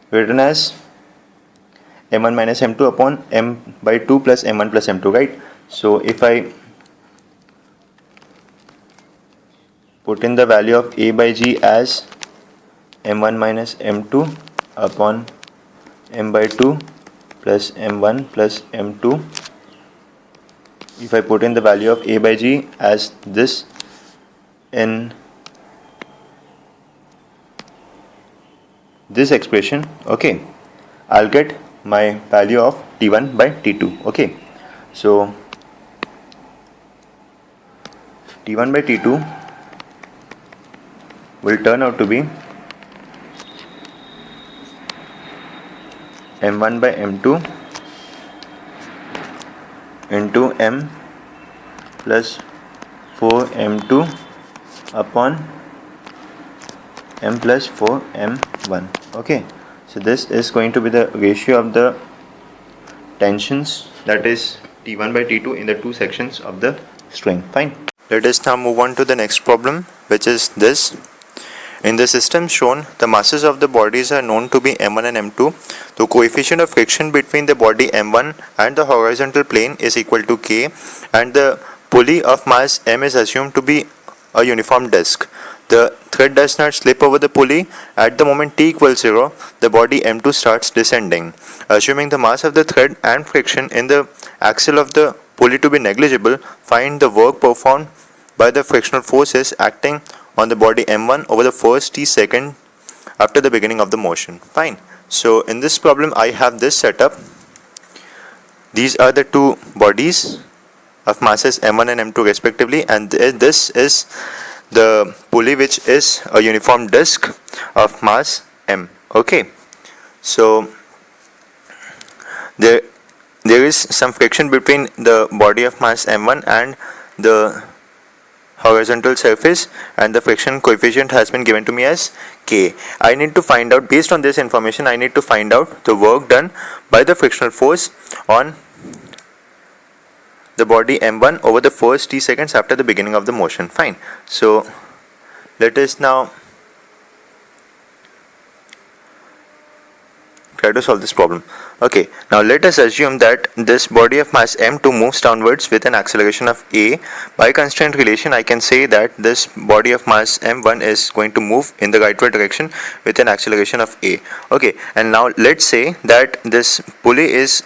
Speaker 1: written as m1 minus m2 upon m by 2 plus m1 plus m2, right? So if I put in the value of a by g as m1 minus m2 upon m by 2 plus m1 plus m2, if I put in the value of a by g as this in this expression, okay, I'll get my value of T1 by T2. Okay, so T1 by T2 will turn out to be m1 by m2 into m plus 4m2 upon m plus 4m1. Okay, so this is going to be the ratio of the tensions, that is T1 by T2 in the two sections of the string. Fine. Let us now move on to the next problem, which is this. In the system shown, the masses of the bodies are known to be m1 and m2. The coefficient of friction between the body m1 and the horizontal plane is equal to k, and the pulley of mass m is assumed to be a uniform disk. The thread does not slip over the pulley. At the moment t equals 0, the body m2 starts descending. Assuming the mass of the thread and friction in the axle of the pulley to be negligible, find the work performed by the frictional forces acting on the body m1 over the first t second after the beginning of the motion. Fine. So in this problem I have this setup. These are the two bodies of masses m1 and m2 respectively, and this is the pulley, which is a uniform disk of mass m. Okay, so there is some friction between the body of mass m1 and the horizontal surface, and the friction coefficient has been given to me as k. I need to find out, based on this information, I need to find out the work done by the frictional force on the body m1 over the first t seconds after the beginning of the motion. Fine. So let us now try to solve this problem. Okay, now let us assume that this body of mass m2 moves downwards with an acceleration of a. By constraint relation, I can say that this body of mass m1 is going to move in the rightward direction with an acceleration of a. Okay, and now let's say that this pulley is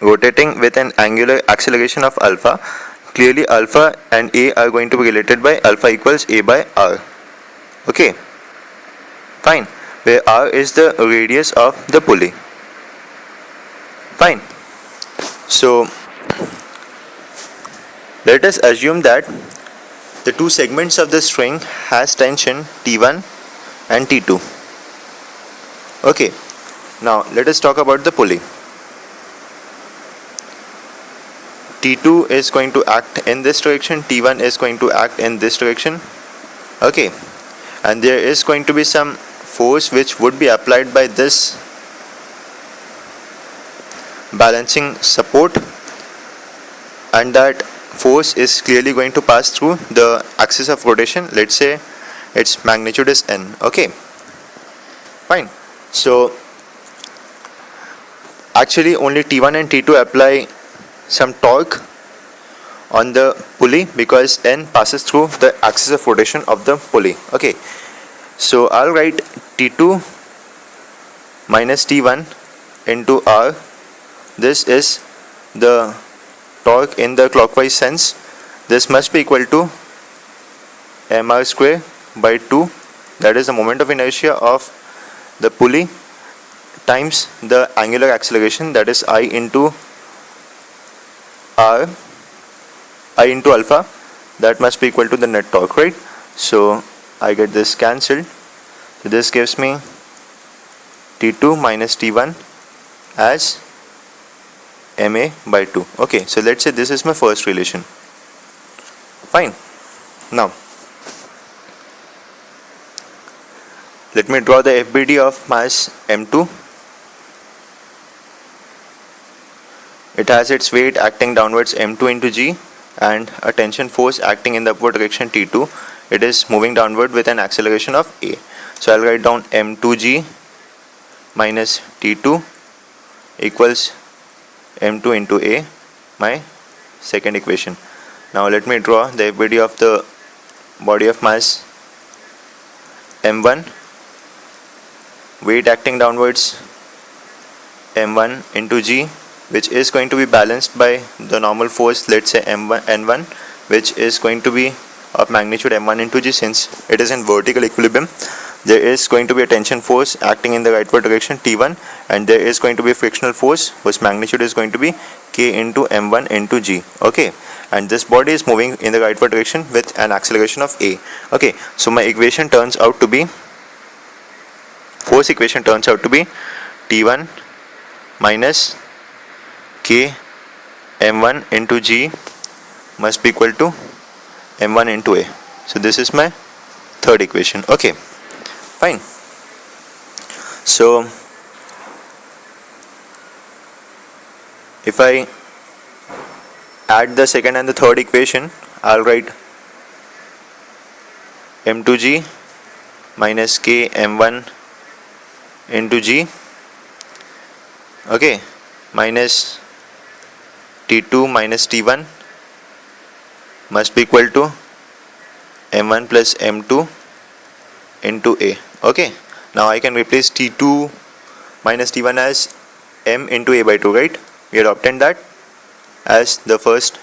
Speaker 1: rotating with an angular acceleration of alpha. clearly alpha and A are going to be related by alpha equals A by R. Okay, fine, where R is the radius of the pulley. Fine. So let us assume that the two segments of the string has tension T1 and T2. Okay, now let us talk about the pulley. T2 is going to act in this direction, T1 is going to act in this direction. Okay, and there is going to be some force which would be applied by this balancing support, and that force is clearly going to pass through the axis of rotation. Let's say its magnitude is N. Okay, fine. So actually only T1 and T2 apply some torque on the pulley because N passes through the axis of rotation of the pulley. Okay, so I'll write T2 minus T1 into R. This is the torque in the clockwise sense. This must be equal to mr square by 2, that is the moment of inertia of the pulley, times the angular acceleration, that is I into R, I into alpha, that must be equal to the net torque, right? So I get this cancelled. So this gives me T2 minus T1 as MA by 2. Okay, so let's say this is my first relation. Fine. Now let me draw the FBD of mass M2. It has its weight acting downwards M2 into G and a tension force acting in the upward direction T2. It is moving downward with an acceleration of A. So I'll write down M2G minus T2 equals M2 into A, my second equation. Now let me draw the FBD of the body of mass M1, weight acting downwards M1 into G, which is going to be balanced by the normal force, let's say N1, which is going to be of magnitude M1 into G. Since it is in vertical equilibrium, there is going to be a tension force acting in the rightward direction T1, and there is going to be a frictional force whose magnitude is going to be K into M1 into G. Okay, and this body is moving in the rightward direction with an acceleration of A. Okay, so my equation turns out to be, force equation turns out to be T1 minus K M1 into G must be equal to M1 into A. So this is my third equation. Okay, fine. So if I add the second and the third equation, I'll write M2G minus K M1 into G, okay, minus T2 minus T1 must be equal to M1 plus M2 into A. Okay, now I can replace T2 minus T1 as M into A by 2, right? We had obtained that as the first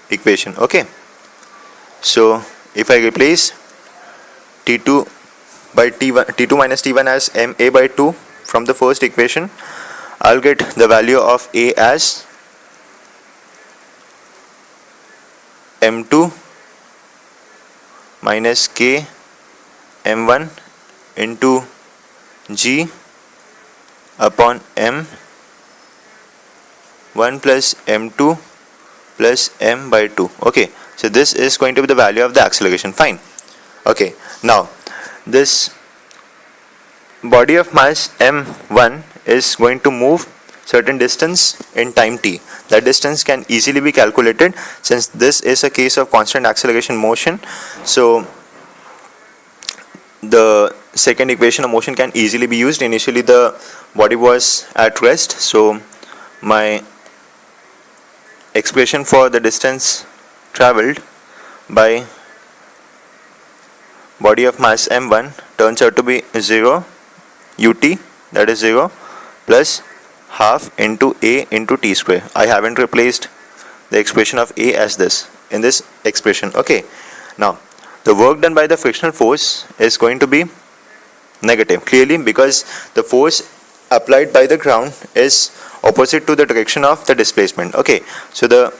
Speaker 1: equation. Okay, so if I replace T2 by T1, T2 minus T1 as M A by 2 from the first equation, I'll get the value of A as M2 minus K M1 into G upon M1 plus M2 plus M by 2. Okay, so this is going to be the value of the acceleration. Fine. Okay, now this body of mass M1 is going to move certain distance in time t. That distance can easily be calculated since this is a case of constant acceleration motion. So the second equation of motion can easily be used. Initially the body was at rest, so my expression for the distance travelled by body of mass M1 turns out to be 0 ut, that is 0 plus half into A into t square. I haven't replaced the expression of A as this. in this expression. Okay, now the work done by the frictional force is going to be negative, clearly, because the force applied by the ground is opposite to the direction of the displacement. Okay, so the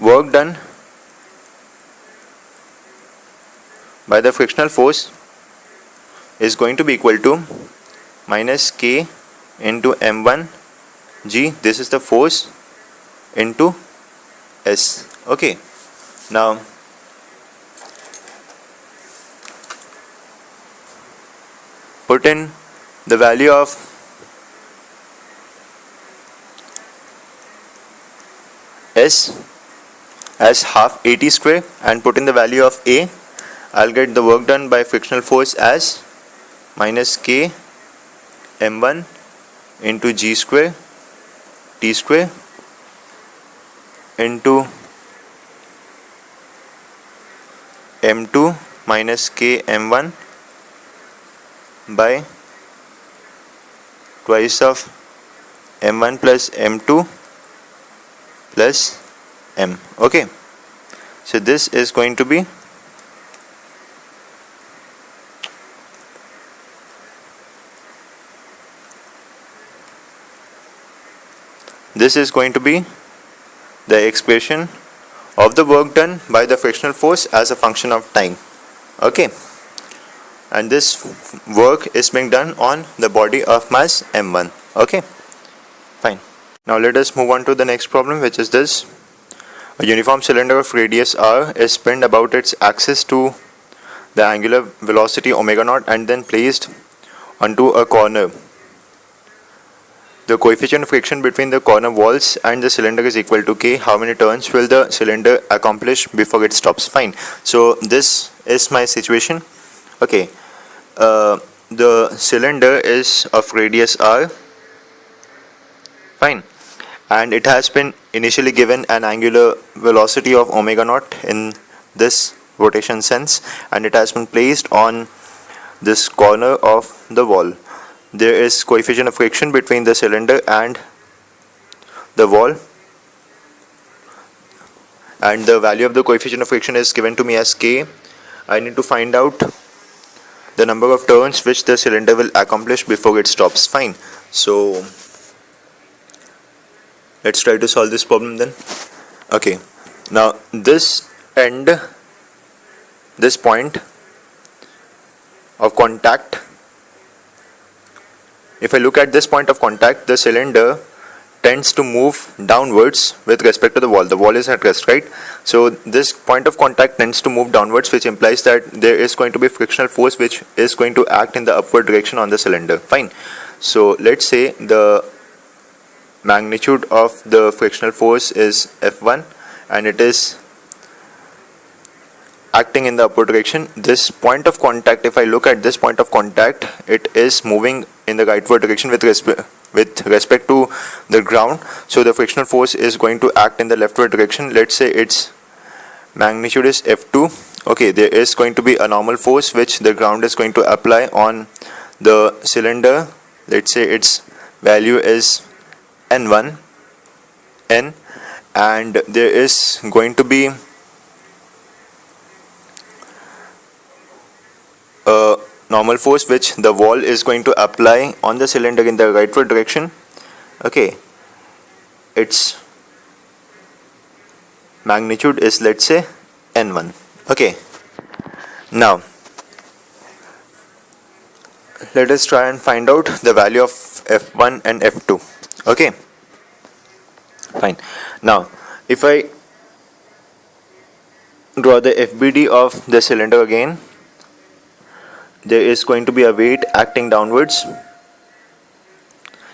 Speaker 1: work done by the frictional force is going to be equal to minus K into M1 G. This is the force into S. Okay, now put in the value of S as half AT square and put in the value of A. I'll get the work done by frictional force as minus K M1 into G square T square into M2 minus K M1 by twice of M1 plus M2 plus M. Okay, so this is going to be the expression of the work done by the frictional force as a function of time. Okay, and this work is being done on the body of mass M1. Okay, fine. Now let us move on to the next problem, which is this. A uniform cylinder of radius r is spun about its axis to the angular velocity omega naught and then placed onto a corner. The coefficient of friction between the corner walls and the cylinder is equal to K. How many turns will the cylinder accomplish before it stops? Fine. So this is my situation. Okay, the cylinder is of radius r. Fine, and it has been initially given an angular velocity of omega naught in this rotation sense, and it has been placed on this corner of the wall. There is coefficient of friction between the cylinder and the wall, and the value of the coefficient of friction is given to me as K. I need to find out the number of turns which the cylinder will accomplish before it stops. Fine, so let's try to solve this problem then. Okay, now this point of contact, if I look at this point of contact, the cylinder tends to move downwards with respect to the wall. The wall is at rest, right? So this point of contact tends to move downwards, which implies that there is going to be frictional force which is going to act in the upward direction on the cylinder. Fine. So let's say the magnitude of the frictional force is F1 and it is acting in the upward direction. This point of contact, if I look at this point of contact, it is moving in the rightward direction with respect to the ground. So the frictional force is going to act in the leftward direction. Let's say its magnitude is F2. Okay, there is going to be a normal force which the ground is going to apply on the cylinder. Let's say its value is N1, N, and there is going to be a normal force which the wall is going to apply on the cylinder in the rightward direction. Okay, its magnitude is, let's say, N1. Okay, now let us try and find out the value of F1 and F2. Okay, fine. Now if I draw the FBD of the cylinder again, there is going to be a weight acting downwards.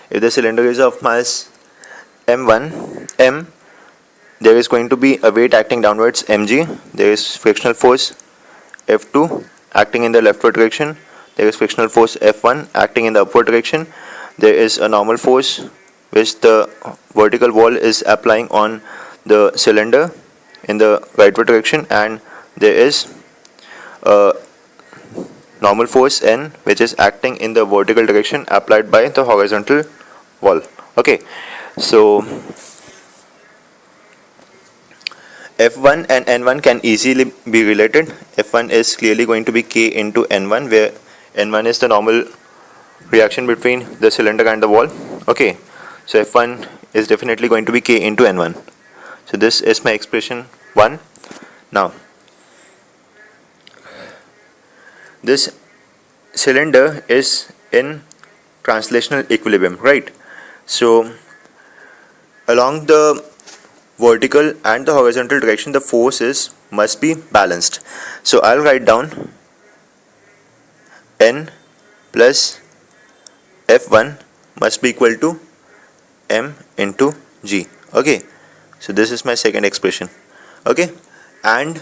Speaker 1: If the cylinder is of mass M1, M, there is going to be a weight acting downwards, mg. There is frictional force F2 acting in the leftward direction. There is frictional force F1 acting in the upward direction. There is a normal force which the vertical wall is applying on the cylinder in the rightward direction, and there is a normal force N which is acting in the vertical direction applied by the horizontal wall. Okay, so F1 and N1 can easily be related. F1 is clearly going to be K into N1, where N1 is the normal reaction between the cylinder and the wall. Okay, so F1 is definitely going to be K into N1. So this is my expression 1. Now, this cylinder is in translational equilibrium, right? So along the vertical and the horizontal direction, the forces must be balanced. So I'll write down N plus F1 must be equal to M into G. Okay, so this is my second expression. Okay, and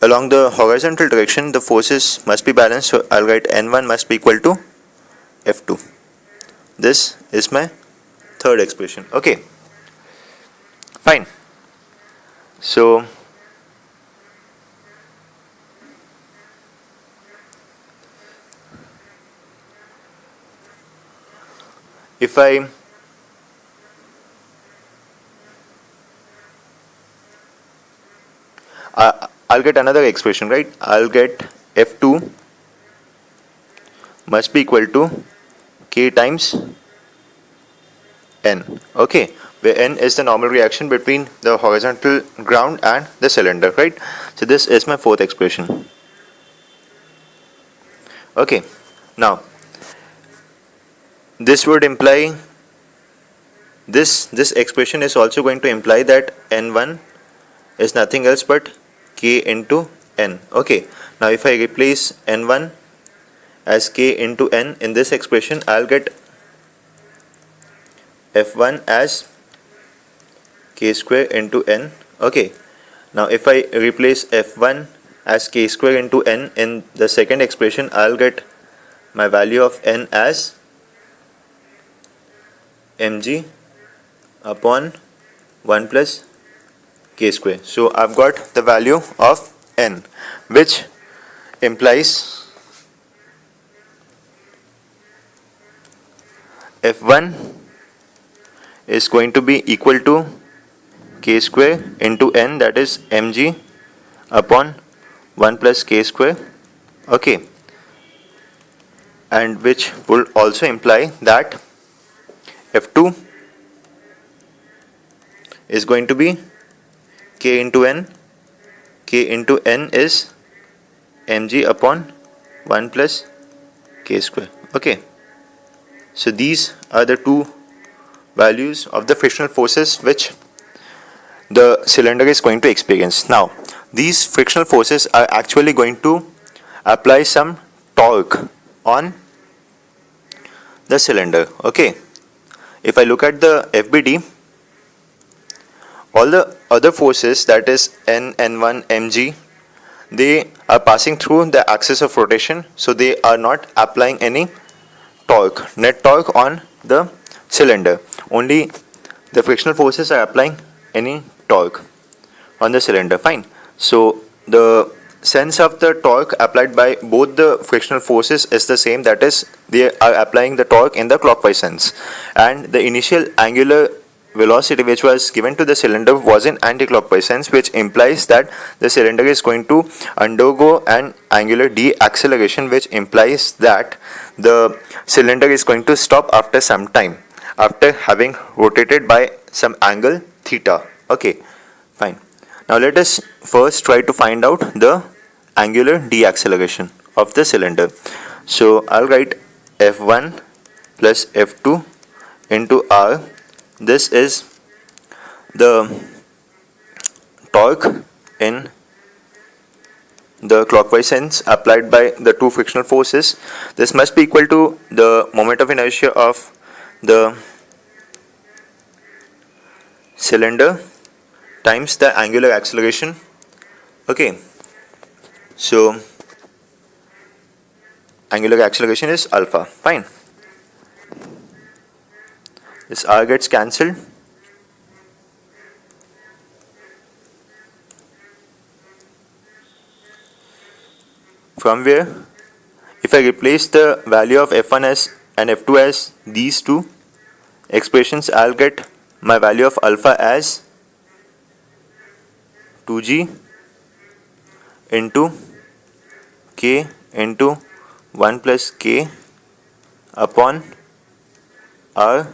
Speaker 1: along the horizontal direction, the forces must be balanced. So I'll write N1 must be equal to F2. This is my third expression. Okay, fine. So if I'll get another expression, right? I'll get F2 must be equal to K times N. Okay, where N is the normal reaction between the horizontal ground and the cylinder, right? So this is my fourth expression. Okay, now this would imply this expression is also going to imply that N1 is nothing else but K into N. Okay, now if I replace N1 as K into N in this expression, I'll get F1 as K square into N. Okay, now if I replace F1 as K square into N in the second expression, I'll get my value of N as mg upon 1 plus K square. So I've got the value of N, which implies F1 is going to be equal to K square into N, that is mg upon 1 plus K square. Okay, and which will also imply that F2 is going to be K into N. K into N is mg upon 1 plus K square. Okay, so these are the two values of the frictional forces which the cylinder is going to experience. Now, these frictional forces are actually going to apply some torque on the cylinder. Okay, if I look at the FBD, all the other forces, that is N, N1, Mg, they are passing through the axis of rotation, so they are not applying any torque, net torque on the cylinder. Only the frictional forces are applying any torque on the cylinder. Fine. So the sense of the torque applied by both the frictional forces is the same, that is they are applying the torque in the clockwise sense, and the initial angular velocity which was given to the cylinder was in anti-clockwise sense, which implies that the cylinder is going to undergo an angular deceleration, which implies that the cylinder is going to stop after some time, after having rotated by some angle theta. Okay, fine. Now let us first try to find out the angular deceleration of the cylinder. So I'll write F1 plus F2 into R. This is the torque in the clockwise sense applied by the two frictional forces. This must be equal to the moment of inertia of the cylinder times the angular acceleration. Okay, so angular acceleration is alpha. Fine. This R gets cancelled. From where, if I replace the value of F1 as and F2 as these two expressions, I'll get my value of alpha as 2g into k into 1 plus k upon r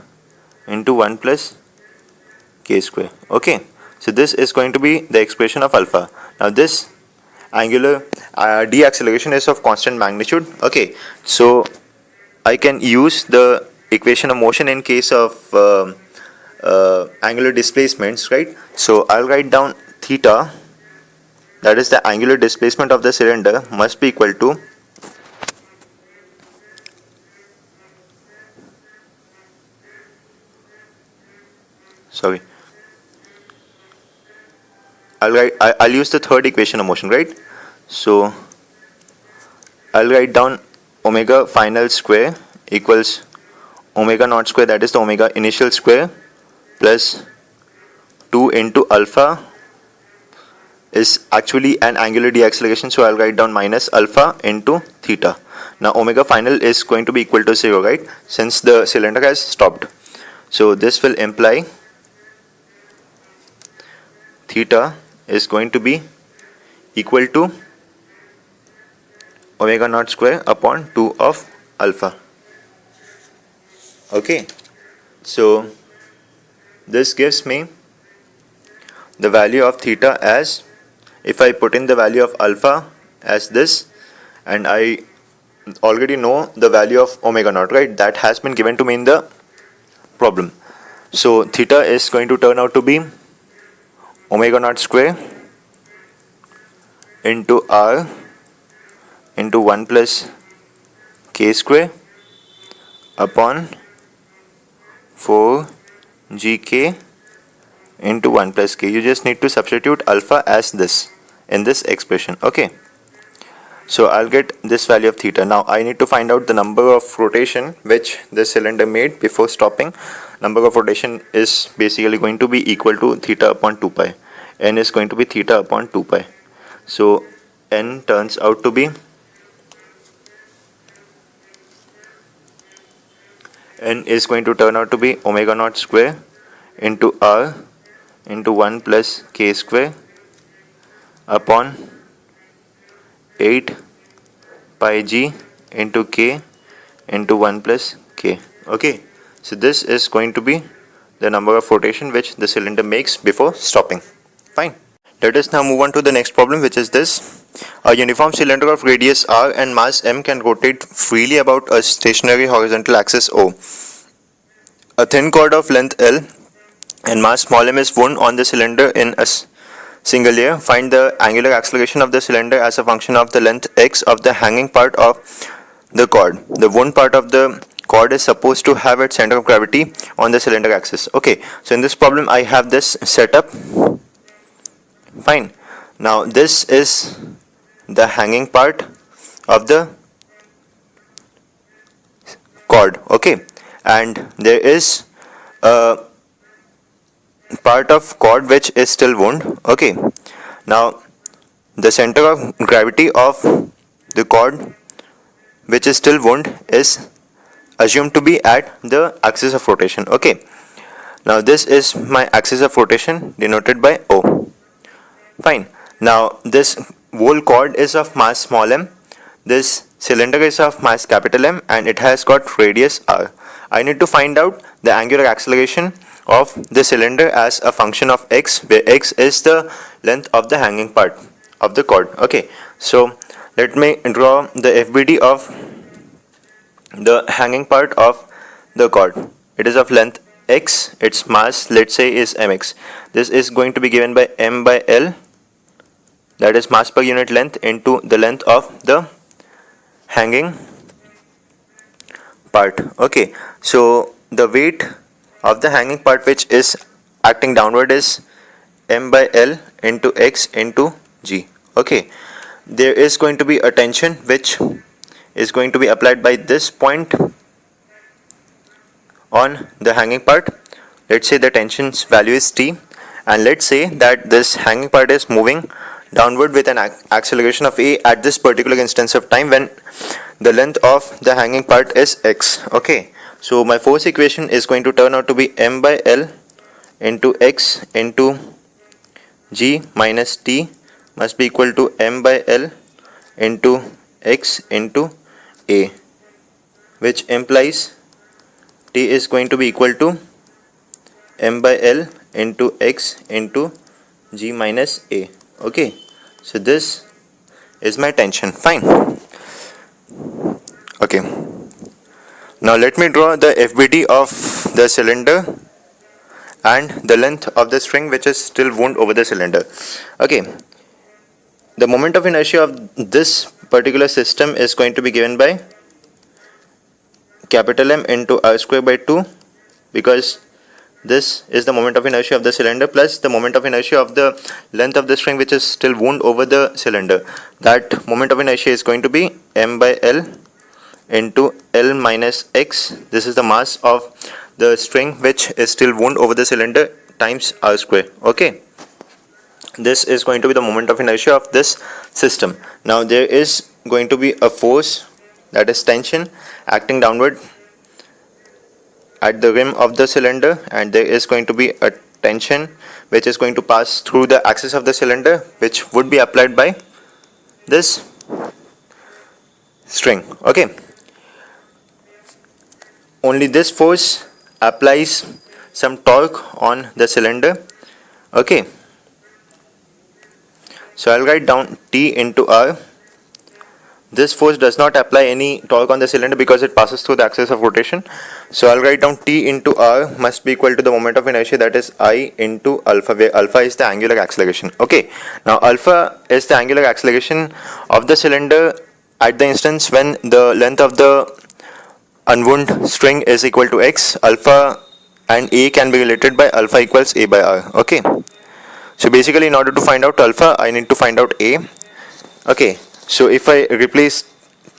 Speaker 1: into 1 plus k square. Okay, so this is going to be the expression of alpha. Now this angular deceleration is of constant magnitude. Okay, so I can use the equation of motion in case of angular displacements, right? So I'll write down theta, that is the angular displacement of the cylinder, must be equal to I'll use the third equation of motion, right? So I'll write down omega final square equals omega naught square, that is the omega initial square, plus 2 into alpha is actually an angular deceleration, so I'll write down minus alpha into theta. Now omega final is going to be equal to 0, right, since the cylinder has stopped. So this will imply theta is going to be equal to omega naught square upon 2 of alpha. Okay, so this gives me the value of theta as, if I put in the value of alpha as this, and I already know the value of omega naught, right, that has been given to me in the problem. So theta is going to turn out to be omega naught square into r into 1 plus k square upon 4 gk into 1 plus k. You just need to substitute alpha as this in this expression. Okay, so I'll get this value of theta. Now I need to find out the number of rotation which the cylinder made before stopping. Number of rotation is basically going to be equal to theta upon 2 pi. N is going to be theta upon 2 pi. So N turns out to be omega naught square into r into 1 plus k square upon 8 pi g into k into 1 plus k. Okay, so this is going to be the number of rotation which the cylinder makes before stopping. Fine. Let us now move on to the next problem, which is this. A uniform cylinder of radius r and mass m can rotate freely about a stationary horizontal axis O. A thin cord of length L and mass small m is wound on the cylinder in a single layer. Find the angular acceleration of the cylinder as a function of the length x of the hanging part of the cord. The wound part of the cord is supposed to have its center of gravity on the cylinder axis. Okay, so in this problem I have this set up. Fine. Now this is the hanging part of the cord. Okay, and there is a part of cord which is still wound. Okay, now the center of gravity of the cord which is still wound is assumed to be at the axis of rotation. Okay, now this is my axis of rotation denoted by O. Fine. Now this whole cord is of mass small m, this cylinder is of mass capital M, and it has got radius r. I need to find out the angular acceleration of the cylinder as a function of x, where x is the length of the hanging part of the cord. Okay, so let me draw the FBD of the hanging part of the cord. It is of length x, its mass let's say is mx. This is going to be given by m by L, that is mass per unit length, into the length of the hanging part. Okay, so the weight of the hanging part which is acting downward is m by L into x into g. Okay, there is going to be a tension which is going to be applied by this point on the hanging part. Let's say the tension's value is T, and let's say that this hanging part is moving downward with an acceleration of a at this particular instance of time when the length of the hanging part is x. Okay, so my force equation is going to turn out to be m by L into x into g minus t must be equal to m by L into x into a, which implies t is going to be equal to m by L into x into g minus a. Okay, so this is my tension. Fine. Okay, now let me draw the FBD of the cylinder and the length of the string which is still wound over the cylinder. Okay, the moment of inertia of this particular system is going to be given by capital M into r square by 2, because this is the moment of inertia of the cylinder plus the moment of inertia of the length of the string which is still wound over the cylinder. That moment of inertia is going to be m by L into L minus x. This is the mass of the string which is still wound over the cylinder times r square. Okay, this is going to be the moment of inertia of this system. Now there is going to be a force, that is tension, acting downward at the rim of the cylinder, and there is going to be a tension which is going to pass through the axis of the cylinder, which would be applied by this string. Okay, only this force applies some torque on the cylinder. Okay, so I'll write down T into R. This force does not apply any torque on the cylinder because it passes through the axis of rotation. So I'll write down T into R must be equal to the moment of inertia, that is I into alpha, where alpha is the angular acceleration. Okay, now alpha is the angular acceleration of the cylinder at the instance when the length of the unwound string is equal to x. Alpha and A can be related by alpha equals A by R. Okay, so basically in order to find out alpha, I need to find out A. Okay, so if I replace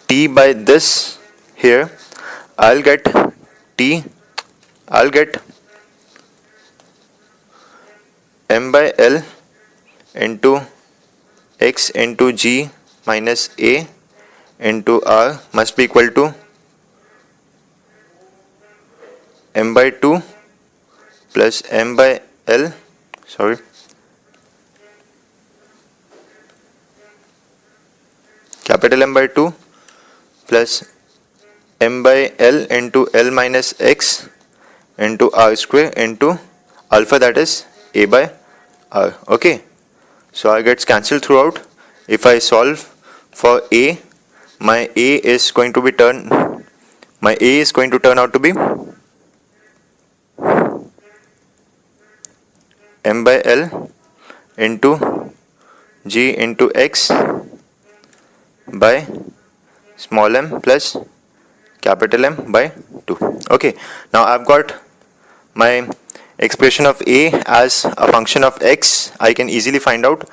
Speaker 1: T by this here, I'll get m by L into x into g minus a into r must be equal to m by 2 plus m by L, capital M by 2 plus m by L into L minus x into r square into alpha, that is a by r. Okay, so r gets cancelled throughout. If I solve for a, my a is going to turn out to be m by L into g into x by small m plus capital M by 2. Okay, now I've got my expression of A as a function of x. I can easily find out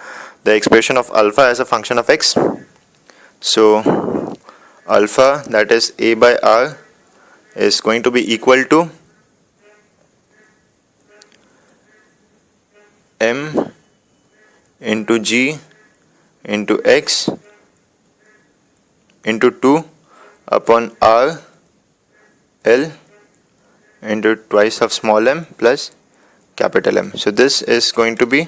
Speaker 1: the expression of alpha as a function of x. So alpha, that is A by R, is going to be equal to m into g into x into 2 upon R L into twice of small m plus capital M. So this is going to be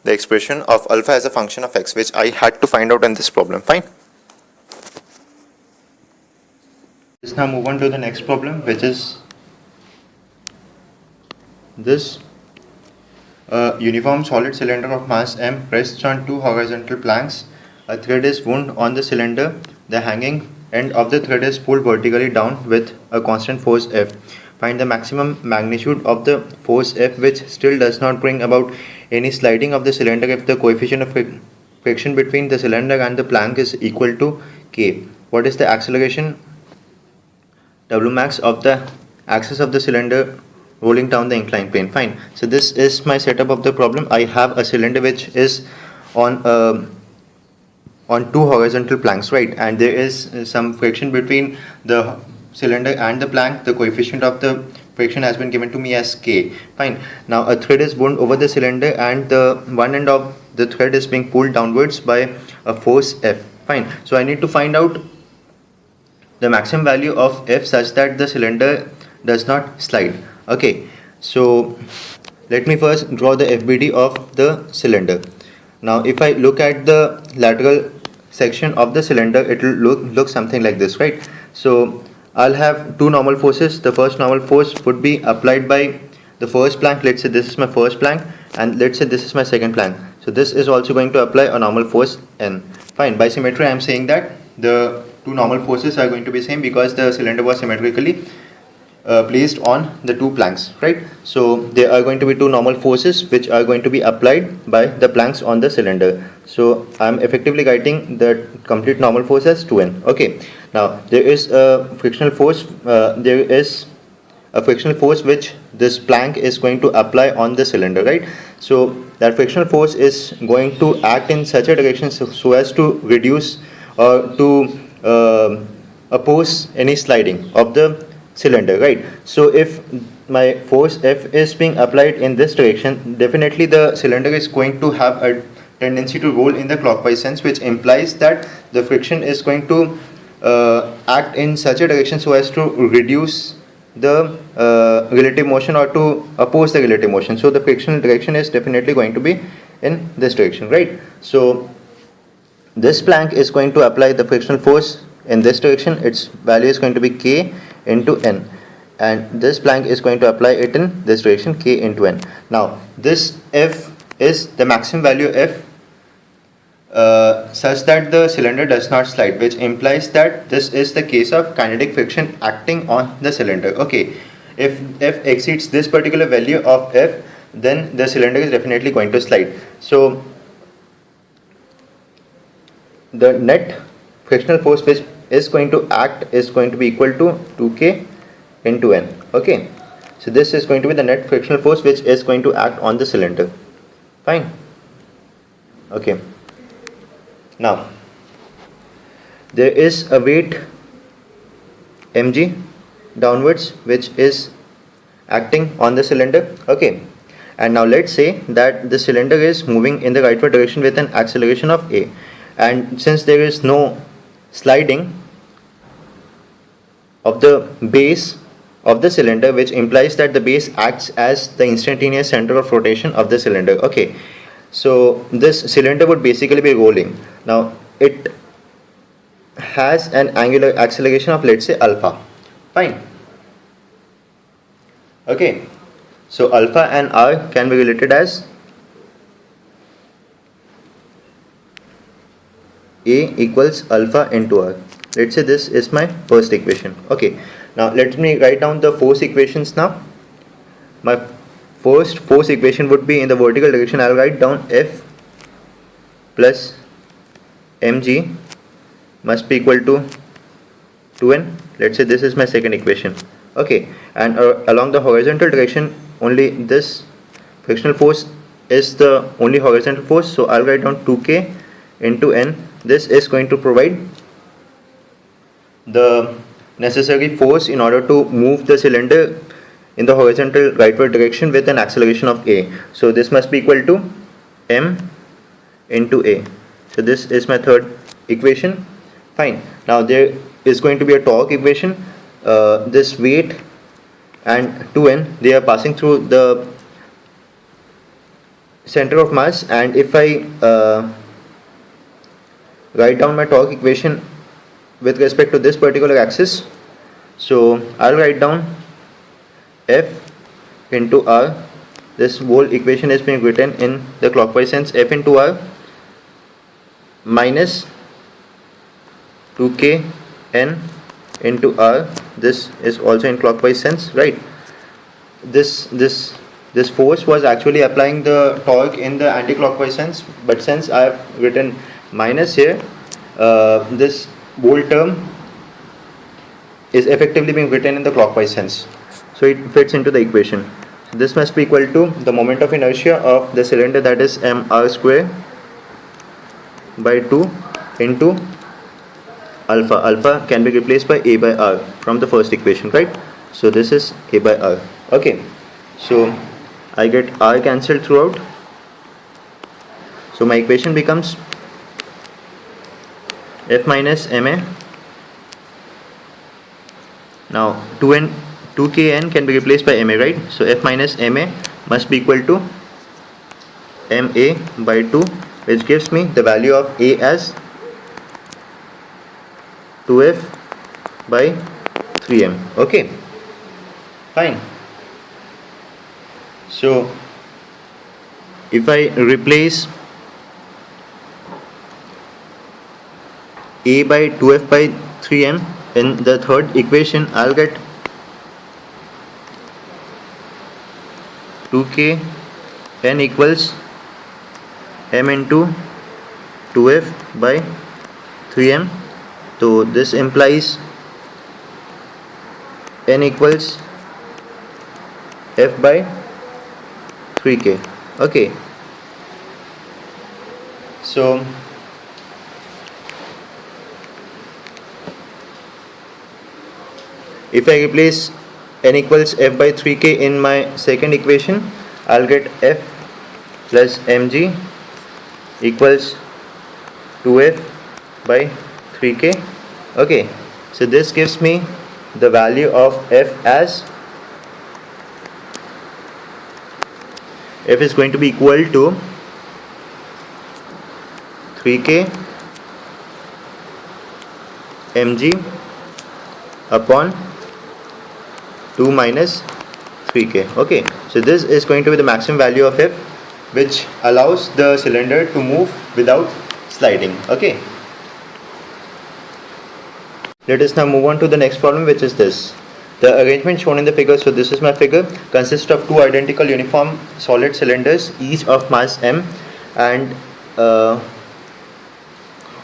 Speaker 1: the expression of alpha as a function of x, which I had to find out in this problem. Fine. Let's now move on to the next problem, which is this. A uniform solid cylinder of mass m rests on two horizontal planks. A thread is wound on the cylinder. The hanging end of the thread is pulled vertically down with a constant force F. Find the maximum magnitude of the force F, which still does not bring about any sliding of the cylinder if the coefficient of friction between the cylinder and the plank is equal to K. What is the acceleration W max of the axis of the cylinder rolling down the inclined plane? Fine. So this is my setup of the problem. I have a cylinder which is on two horizontal planks, right, and there is some friction between the cylinder and the plank. The coefficient of the friction has been given to me as K. Fine. Now a thread is wound over the cylinder and the one end of the thread is being pulled downwards by a force F. Fine. So I need to find out the maximum value of F such that the cylinder does not slide. Okay, so let me first draw the FBD of the cylinder. Now if I look at the lateral section of the cylinder, it will look something like this, right? So I'll have two normal forces. The first normal force would be applied by the first plank. Let's say this is my first plank, and let's say this is my second plank. So this is also going to apply a normal force N. Fine. By symmetry, I am saying that the two normal forces are going to be same because the cylinder was symmetrically placed on the two planks, right? So there are going to be two normal forces which are going to be applied by the planks on the cylinder. So I'm effectively writing the complete normal force as 2n. Okay, now there is a frictional force. There is a frictional force which this plank is going to apply on the cylinder, right? So that frictional force is going to act in such a direction so as to reduce or to oppose any sliding of the cylinder, right? So if my force F is being applied in this direction, definitely the cylinder is going to have a tendency to roll in the clockwise sense, which implies that the friction is going to act in such a direction so as to reduce the relative motion or to oppose the relative motion. So the frictional direction is definitely going to be in this direction, right? So this plank is going to apply the frictional force in this direction. Its value is going to be K into N, and this plank is going to apply it in this direction, K into N. Now this F is the maximum value F such that the cylinder does not slide, which implies that this is the case of kinetic friction acting on the cylinder. Okay, if F exceeds this particular value of F, then the cylinder is definitely going to slide. So the net frictional force which is going to act is going to be equal to 2K into N. Okay, so this is going to be the net frictional force which is going to act on the cylinder. Fine. Okay, now there is a weight mg downwards which is acting on the cylinder. Okay, and now let's say that the cylinder is moving in the rightward direction with an acceleration of a, and since there is no sliding of the base of the cylinder, which implies that the base acts as the instantaneous center of rotation of the cylinder. Okay, so this cylinder would basically be rolling. Now it has an angular acceleration of, let's say, alpha. Fine. Okay, so alpha and r can be related as A equals alpha into r. Let's say this is my first equation. Okay, now let me write down the force equations now. My first force equation would be in the vertical direction. I'll write down F plus mg must be equal to 2n. Let's say this is my second equation. Okay, and along the horizontal direction, only this frictional force is the only horizontal force, so I'll write down 2k into n. This is going to provide the necessary force in order to move the cylinder in the horizontal rightward direction with an acceleration of a. So this must be equal to m into a. So this is my third equation. Fine. Now there is going to be a torque equation. This weight and 2n, they are passing through the center of mass, and if I write down my torque equation with respect to this particular axis, so I'll write down F into R. This whole equation is being written in the clockwise sense, F into R minus 2k n into R. This is also in clockwise sense, right? This force was actually applying the torque in the anti-clockwise sense, but since I have written minus here, this whole term is effectively being written in the clockwise sense, so it fits into the equation. So this must be equal to the moment of inertia of the cylinder, that is mr square by 2 into alpha. Alpha can be replaced by a by r from the first equation, right? So this is a by r. Okay, so I get r cancelled throughout, so my equation becomes F minus ma. Now 2kn can be replaced by ma, right? So F minus ma must be equal to ma by 2, which gives me the value of a as 2f by 3m. Okay, fine. So if I replace a by 2f by 3m in the third equation, I'll get 2k n equals m into 2f by 3m. So this implies n equals f by 3k. Okay, so if I replace n equals f by 3k in my second equation, I'll get f plus mg equals 2f by 3k. Okay, so this gives me the value of f as f is going to be equal to 3k mg upon 2 minus 3k. Okay, so this is going to be the maximum value of f, which allows the cylinder to move without sliding. Okay, let us now move on to the next problem, which is this. The arrangement shown in the figure, so this is my figure, consists of two identical uniform solid cylinders, each of mass m, and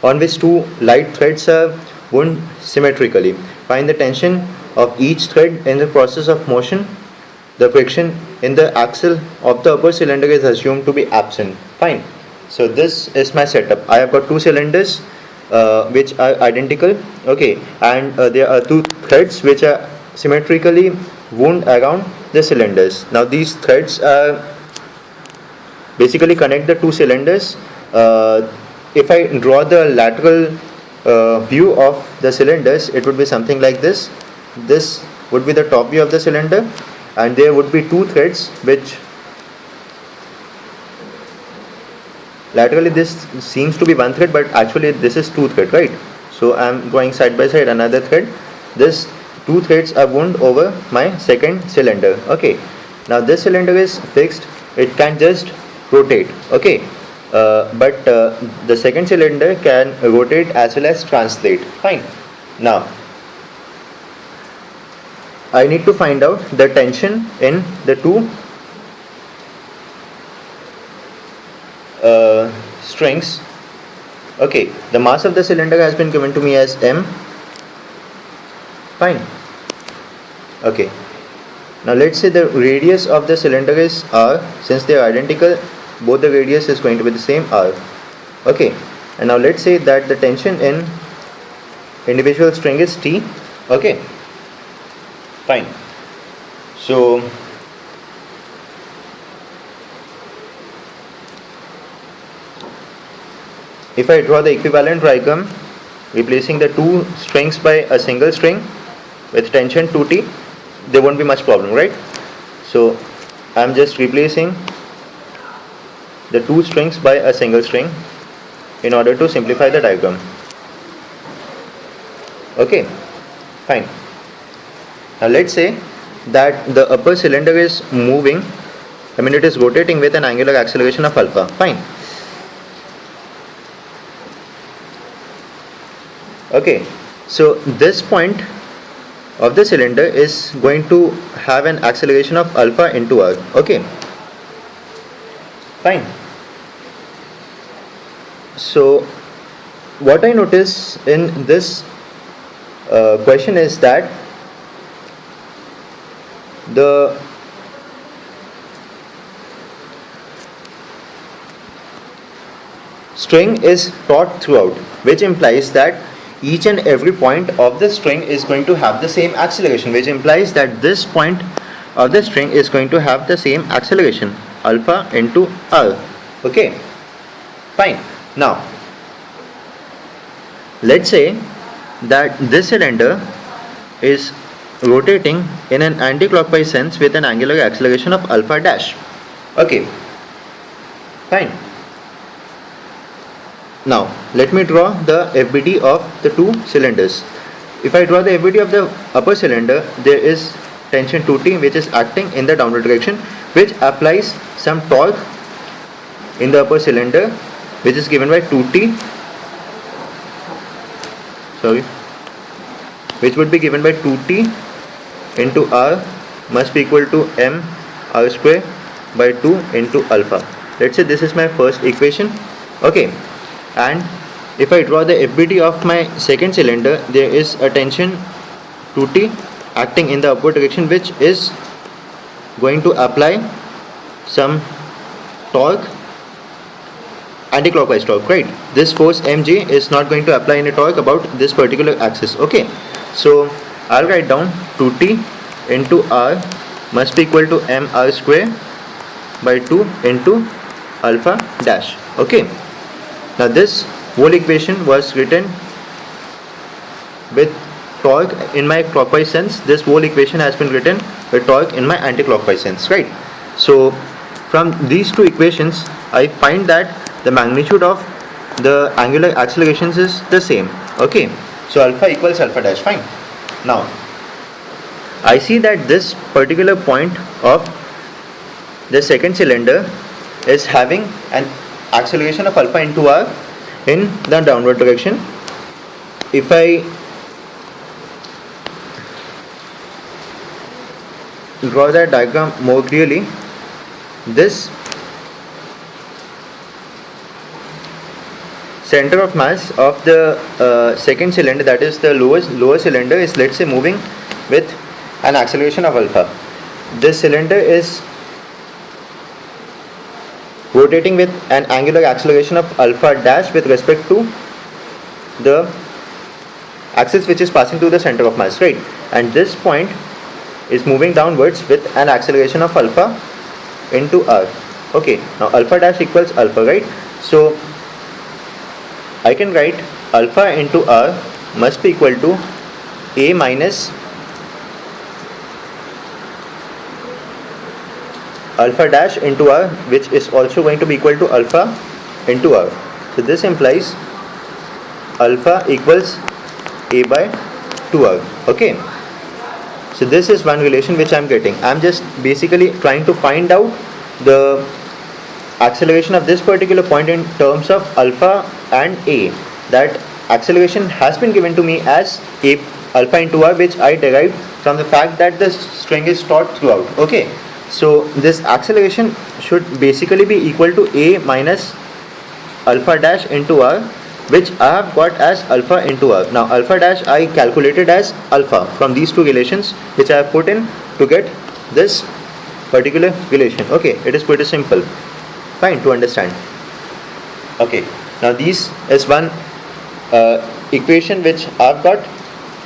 Speaker 1: on which two light threads are wound symmetrically. Find the tension of each thread in the process of motion. The friction in the axle of the upper cylinder is assumed to be absent. Fine. So this is my setup. I have got two cylinders which are identical. Okay, and there are two threads which are symmetrically wound around the cylinders. Now these threads basically connect the two cylinders. If I draw the lateral view of the cylinders, it would be something like this. This would be the top view of the cylinder, and there would be two threads which laterally this seems to be one thread, but actually this is two thread, right? So I am going side by side another thread. This two threads are wound over my second cylinder. Okay, now this cylinder is fixed, it can just rotate. Okay, but the second cylinder can rotate as well as translate. Fine. Now I need to find out the tension in the two strings. Okay, the mass of the cylinder has been given to me as m. Fine. Okay, now let's say the radius of the cylinder is r. Since they are identical, both the radius is going to be the same, r. Okay, and now let's say that the tension in individual string is T. Okay, fine. So if I draw the equivalent diagram, replacing the two strings by a single string with tension 2T, there won't be much problem, right? So I'm just replacing the two strings by a single string in order to simplify the diagram. Okay, fine. Now let's say that the upper cylinder is moving, it is rotating with an angular acceleration of alpha. Fine. Okay, so this point of the cylinder is going to have an acceleration of alpha into r. Okay, fine. So what I notice in this question is that the string is taut throughout, which implies that each and every point of the string is going to have the same acceleration, which implies that this point of the string is going to have the same acceleration, alpha into r. Okay, fine. Now let's say that this cylinder is rotating in an anti-clockwise sense with an angular acceleration of alpha dash. Okay, fine. Now let me draw the FBD of the two cylinders. If I draw the FBD of the upper cylinder, there is tension 2T which is acting in the downward direction, which applies some torque in the upper cylinder, which is given by 2T, which would be given by 2T into R must be equal to m R square by 2 into alpha. Let's say this is my first equation. Okay, and if I draw the FBD of my second cylinder, there is a tension 2T acting in the upward direction, which is going to apply some torque, anti-clockwise torque, right? This force mg is not going to apply any torque about this particular axis. Okay, so I'll write down 2T into R must be equal to m R square by 2 into alpha dash. Okay, now this whole equation was written with torque in my clockwise sense. This whole equation has been written with torque in my anti-clockwise sense, right? So from these two equations, I find that the magnitude of the angular accelerations is the same. Okay, so alpha equals alpha dash. Fine. Now I see that this particular point of the second cylinder is having an acceleration of alpha into r in the downward direction. If I draw that diagram more clearly, this center of mass of the second cylinder, that is the lower cylinder, is, let's say, moving with an acceleration of alpha. This cylinder is rotating with an angular acceleration of alpha dash with respect to the axis which is passing through the center of mass, right? And this point is moving downwards with an acceleration of alpha into r. Okay, now alpha dash equals alpha, right? So I can write alpha into r must be equal to a minus alpha dash into r, which is also going to be equal to alpha into r. So this implies alpha equals a by 2r. Okay, so this is one relation which I am getting. I am just basically trying to find out the acceleration of this particular point in terms of alpha and a. That acceleration has been given to me as a alpha into r, which I derived from the fact that the string is taut throughout. Okay, so this acceleration should basically be equal to a minus alpha dash into r, which I have got as alpha into r. Now alpha dash I calculated as alpha from these two relations which I have put in to get this particular relation. Okay, it is pretty simple, fine to understand. Okay, now this is one equation which I have got.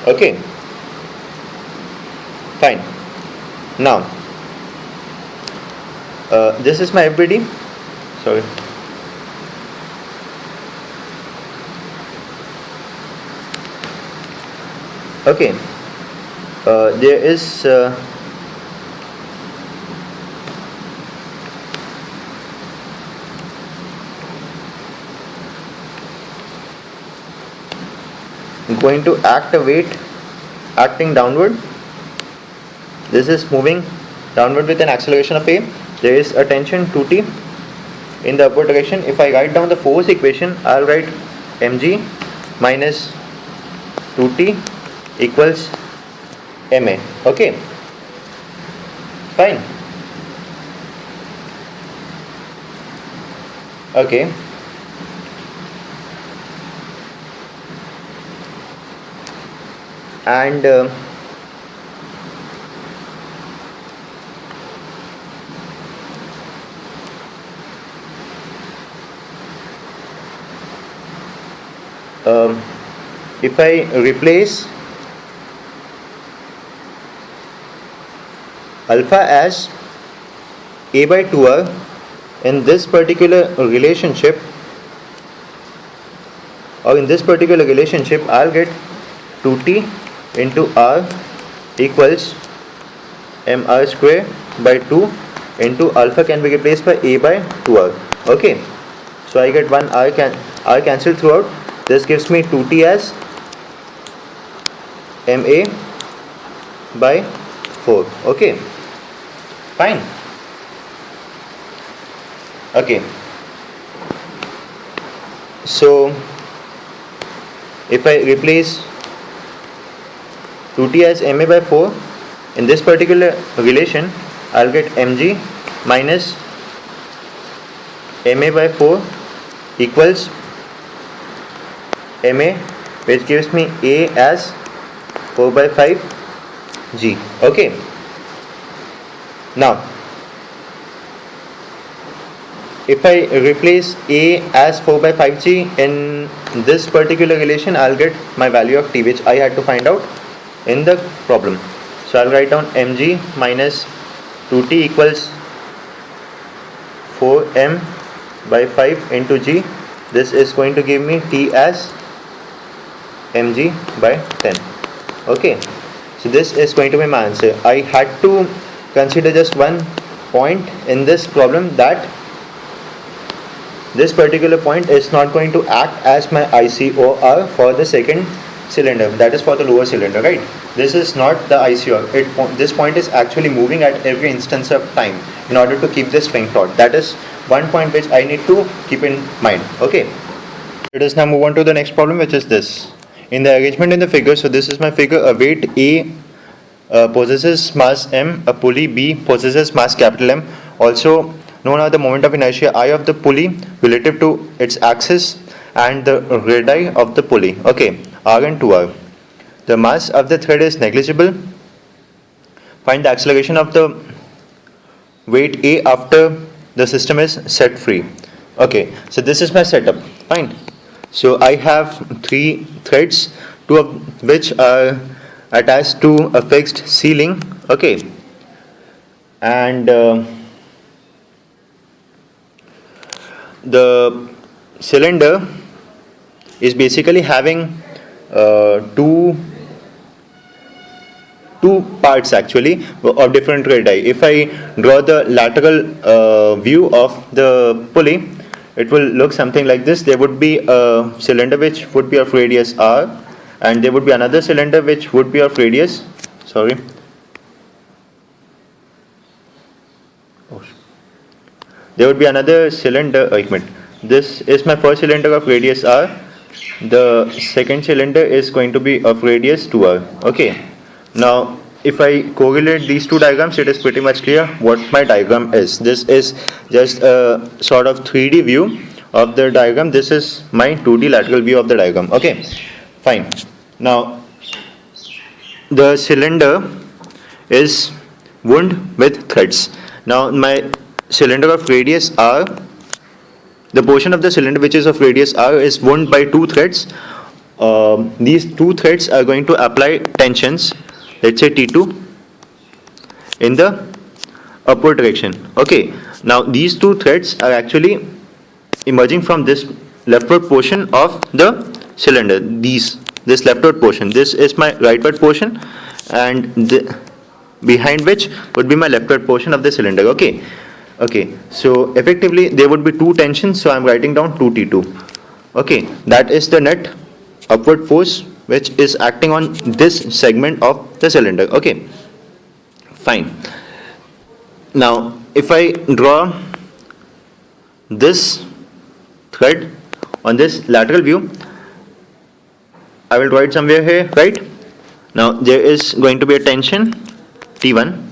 Speaker 1: Okay, fine. Now this is my FBD. Sorry. Okay, there is going to act a weight acting downward. This is moving downward with an acceleration of a. There is a tension 2T in the upward direction. If I write down the force equation, I'll write mg minus 2T equals ma. Okay, fine. Okay, and if I replace alpha as a by 2r in this particular relationship, I'll get 2t into r equals mr square by 2 into alpha can be replaced by a by 2r. Okay, so I get one r cancelled throughout. This gives me 2t as ma by 4. Okay, fine. Okay, so if I replace 2t as ma by 4 in this particular relation, I'll get mg minus ma by 4 equals ma, which gives me a as 4 by 5 g. Okay, now if I replace a as 4 by 5g in this particular relation, I'll get my value of t, which I had to find out in the problem. So I'll write down mg minus 2t equals 4m by 5 into g. This is going to give me t as mg by 10. Okay, so this is going to be my answer. I had to consider just one point in this problem, that this particular point is not going to act as my ICOR for the second cylinder, that is for the lower cylinder, right? This is not the ICOR. This point is actually moving at every instance of time in order to keep the string taut. That is one point which I need to keep in mind. Okay, let us now move on to the next problem, which is this. In the arrangement in the figure, so this is my figure, a weight A possesses mass m, a pulley B possesses mass capital M, also known as the moment of inertia I of the pulley relative to its axis and the radii of the pulley. Okay, r and 2r. The mass of the thread is negligible. Find the acceleration of the weight A after the system is set free. Okay, so this is my setup. Fine. So I have 3 threads, 2 of which are attached to a fixed ceiling. Okay, and the cylinder is basically having two parts actually of different radii. If I draw the lateral view of the pulley, it will look something like this. There would be a cylinder which would be of radius r, and there would be another cylinder which would be of radius, there would be another cylinder, this is my first cylinder of radius r, the second cylinder is going to be of radius 2r. Okay, now if I correlate these two diagrams, it is pretty much clear what my diagram is. This is just a sort of 3D view of the diagram. This is my 2D lateral view of the diagram. Okay, fine. Now the cylinder is wound with threads. Now my cylinder of radius r, the portion of the cylinder which is of radius r is wound by 2 threads. These 2 threads are going to apply tensions, let's say T2, in the upward direction. Okay, now these 2 threads are actually emerging from this leftward portion of the cylinder. This leftward portion, this is my rightward portion, and behind which would be my leftward portion of the cylinder. Okay, so effectively there would be 2 tensions, so I am writing down 2T2. Okay, that is the net upward force which is acting on this segment of the cylinder. Okay, fine. Now if I draw this thread on this lateral view, I will draw it somewhere here, right? Now there is going to be a tension T1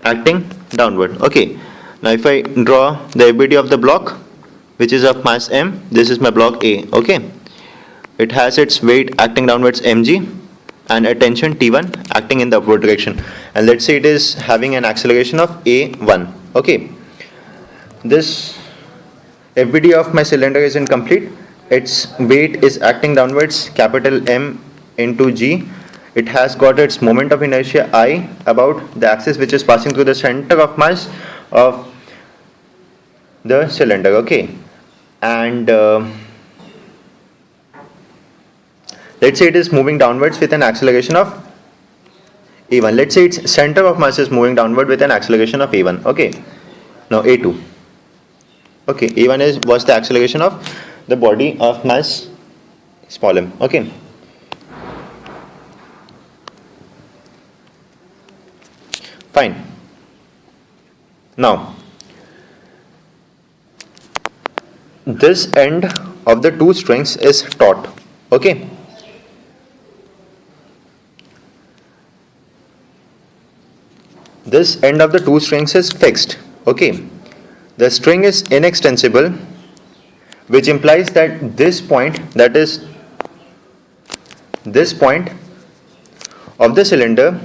Speaker 1: acting downward. Okay, now if I draw the ability of the block which is of mass m, this is my block A. Okay, it has its weight acting downwards mg and a tension T1 acting in the upward direction, and let's say it is having an acceleration of A1. Okay, this FBD of my cylinder is incomplete. Its weight is acting downwards, capital M into G. It has got its moment of inertia I about the axis which is passing through the center of mass of the cylinder. Okay, and let's say it is moving downwards with an acceleration of A1. Let's say its center of mass is moving downward with an acceleration of A1. Okay, No, A2. Okay, A1 was the acceleration of the body of mass small m. Okay. Fine. Now, this end of the two strings is taut. Okay. This end of the two strings is fixed. Okay. The string is inextensible, which implies that this point, that is this point of the cylinder,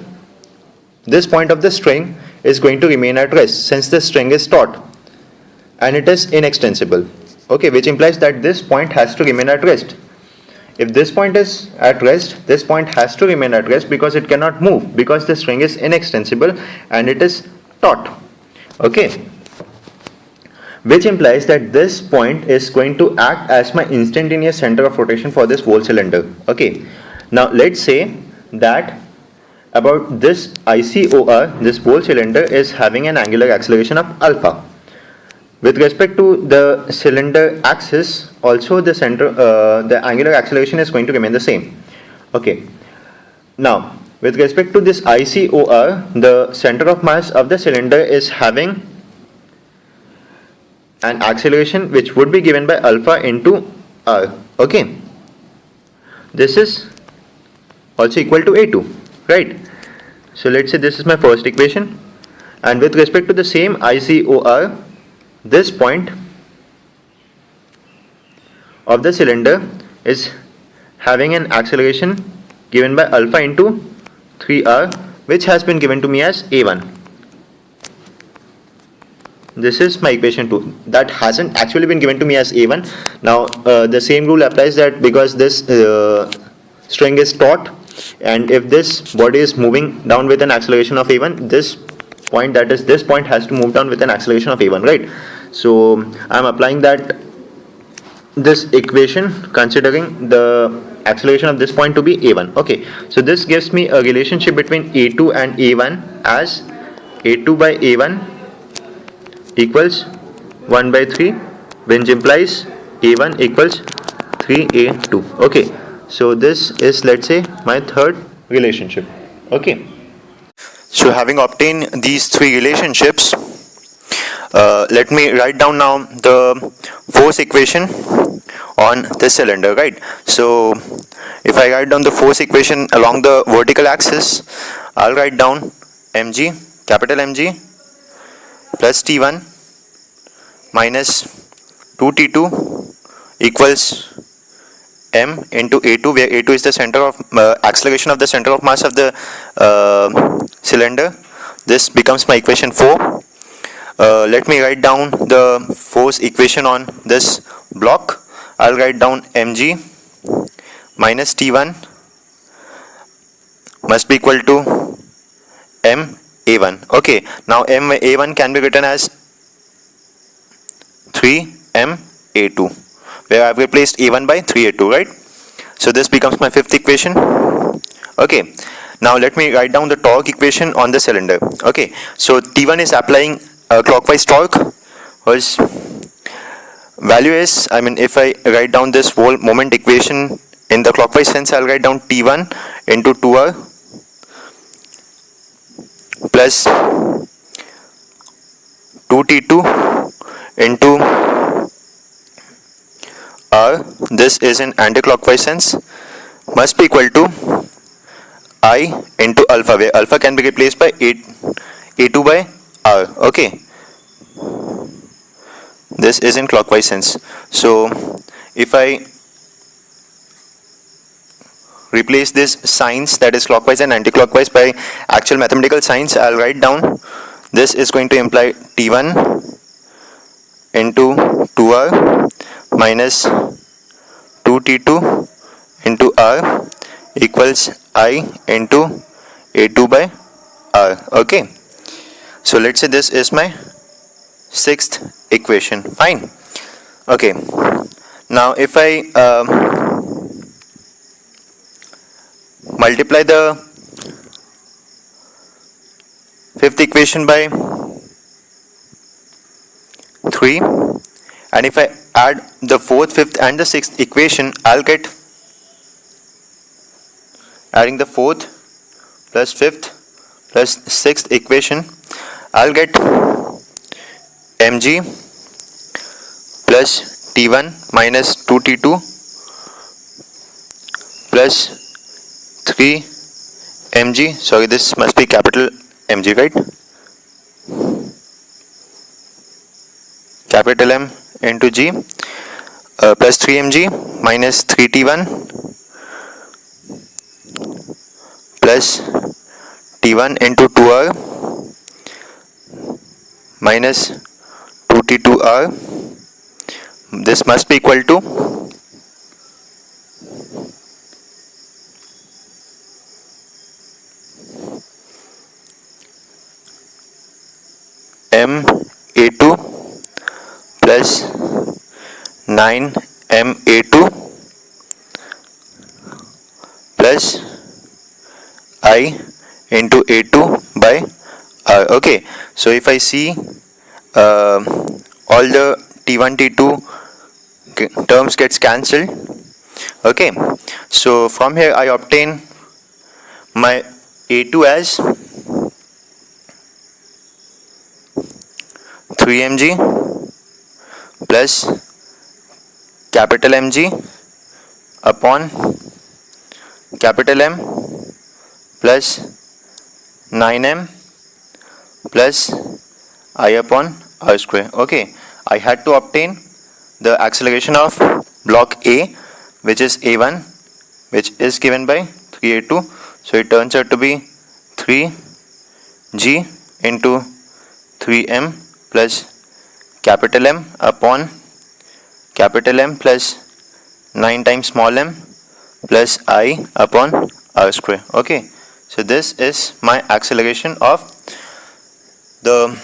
Speaker 1: this point of the string is going to remain at rest since the string is taut and it is inextensible. Okay, which implies that this point has to remain at rest. If this point is at rest, this point has to remain at rest because it cannot move, because the string is inextensible and it is taut. Okay, which implies that this point is going to act as my instantaneous center of rotation for this whole cylinder. Okay, now let's say that about this ICOR, this whole cylinder is having an angular acceleration of alpha. With respect to the cylinder axis, also the angular acceleration is going to remain the same. Okay. Now, with respect to this ICOR, the center of mass of the cylinder is having an acceleration which would be given by alpha into r. Okay. This is also equal to A2, right? So let's say this is my first equation, and with respect to the same ICOR, this point of the cylinder is having an acceleration given by alpha into 3r, which has been given to me as A1. This is my equation 2. That hasn't actually been given to me as A1. Now the same rule applies, that because this string is taut, and if this body is moving down with an acceleration of A1, this point, that is this point, has to move down with an acceleration of A1, right? So I am applying that this equation considering the acceleration of this point to be A1. Okay, so this gives me a relationship between A2 and A1 as A2 by A1 equals 1 by 3, which implies A1 equals 3A2. Okay, so this is, let's say, my third relationship. Okay. So having obtained these three relationships, let me write down now the force equation on this cylinder, right? So if I write down the force equation along the vertical axis, I'll write down mg, capital Mg, plus T1 minus 2T2 equals m into A2, where A2 is the center of acceleration of the center of mass of the cylinder. This becomes my equation 4. Let me write down the force equation on this block. I'll write down mg minus T1 must be equal to m A1. Okay, now m A1 can be written as 3m A2, where I've replaced A1 by 3A2, right? So this becomes my fifth equation. Okay, now let me write down the torque equation on the cylinder. Okay, so T1 is applying clockwise torque, whose value is, if I write down this whole moment equation in the clockwise sense, I'll write down T1 into 2r plus 2T2 into r, this is in anti-clockwise sense, must be equal to I into alpha, where alpha can be replaced by A2 by r. Okay, this is in clockwise sense. So if I replace this signs, that is clockwise and anti-clockwise, by actual mathematical signs, I'll write down this is going to imply T1 into 2r minus 2T2 into r equals I into A2 by r. Okay, so let's say this is my sixth equation. Fine. Okay, now if I multiply the fifth equation by 3, and if I add the 4th, 5th and the 6th equation, I'll get, adding the 4th plus 5th plus 6th equation, I'll get mg plus t1 minus 2t2 plus 3 mg, sorry, this must be capital mg, right? Capital M into g, plus 3 mg minus 3t1 plus t1 into 2r minus 2t2r. This must be equal to ma2 plus 9ma2 plus I into a2 by r. Okay, so if I see all the t1 t2 terms gets cancelled. Okay, so from here I obtain my a2 as 3 mg plus capital mg upon capital M plus 9m plus I upon r square. Okay, I had to obtain the acceleration of block A, which is a1, which is given by 3a2, so it turns out to be 3g into 3m plus capital M upon capital M plus 9 times small m plus I upon r square. Okay, so this is my acceleration of the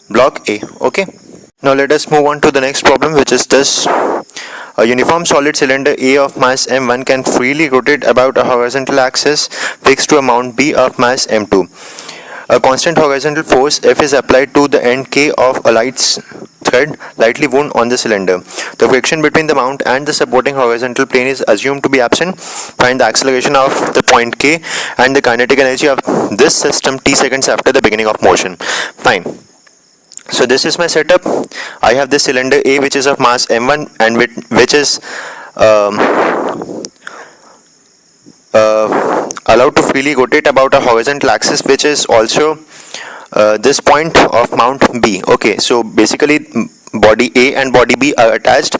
Speaker 1: block A. Okay, now let us move on to the next problem, which is this. A uniform solid cylinder A of mass m1 can freely rotate about a horizontal axis fixed to a mount B of mass m2. A constant horizontal force F is applied to the end K of a light thread lightly wound on the cylinder. The friction between the mount and the supporting horizontal plane is assumed to be absent. Find the acceleration of the point K and the kinetic energy of this system t seconds after the beginning of motion. Fine. So this is my setup. I have this cylinder A, which is of mass m1 and which is allowed to freely rotate about a horizontal axis, which is also this point of mount B. Okay, so basically body A and body B are attached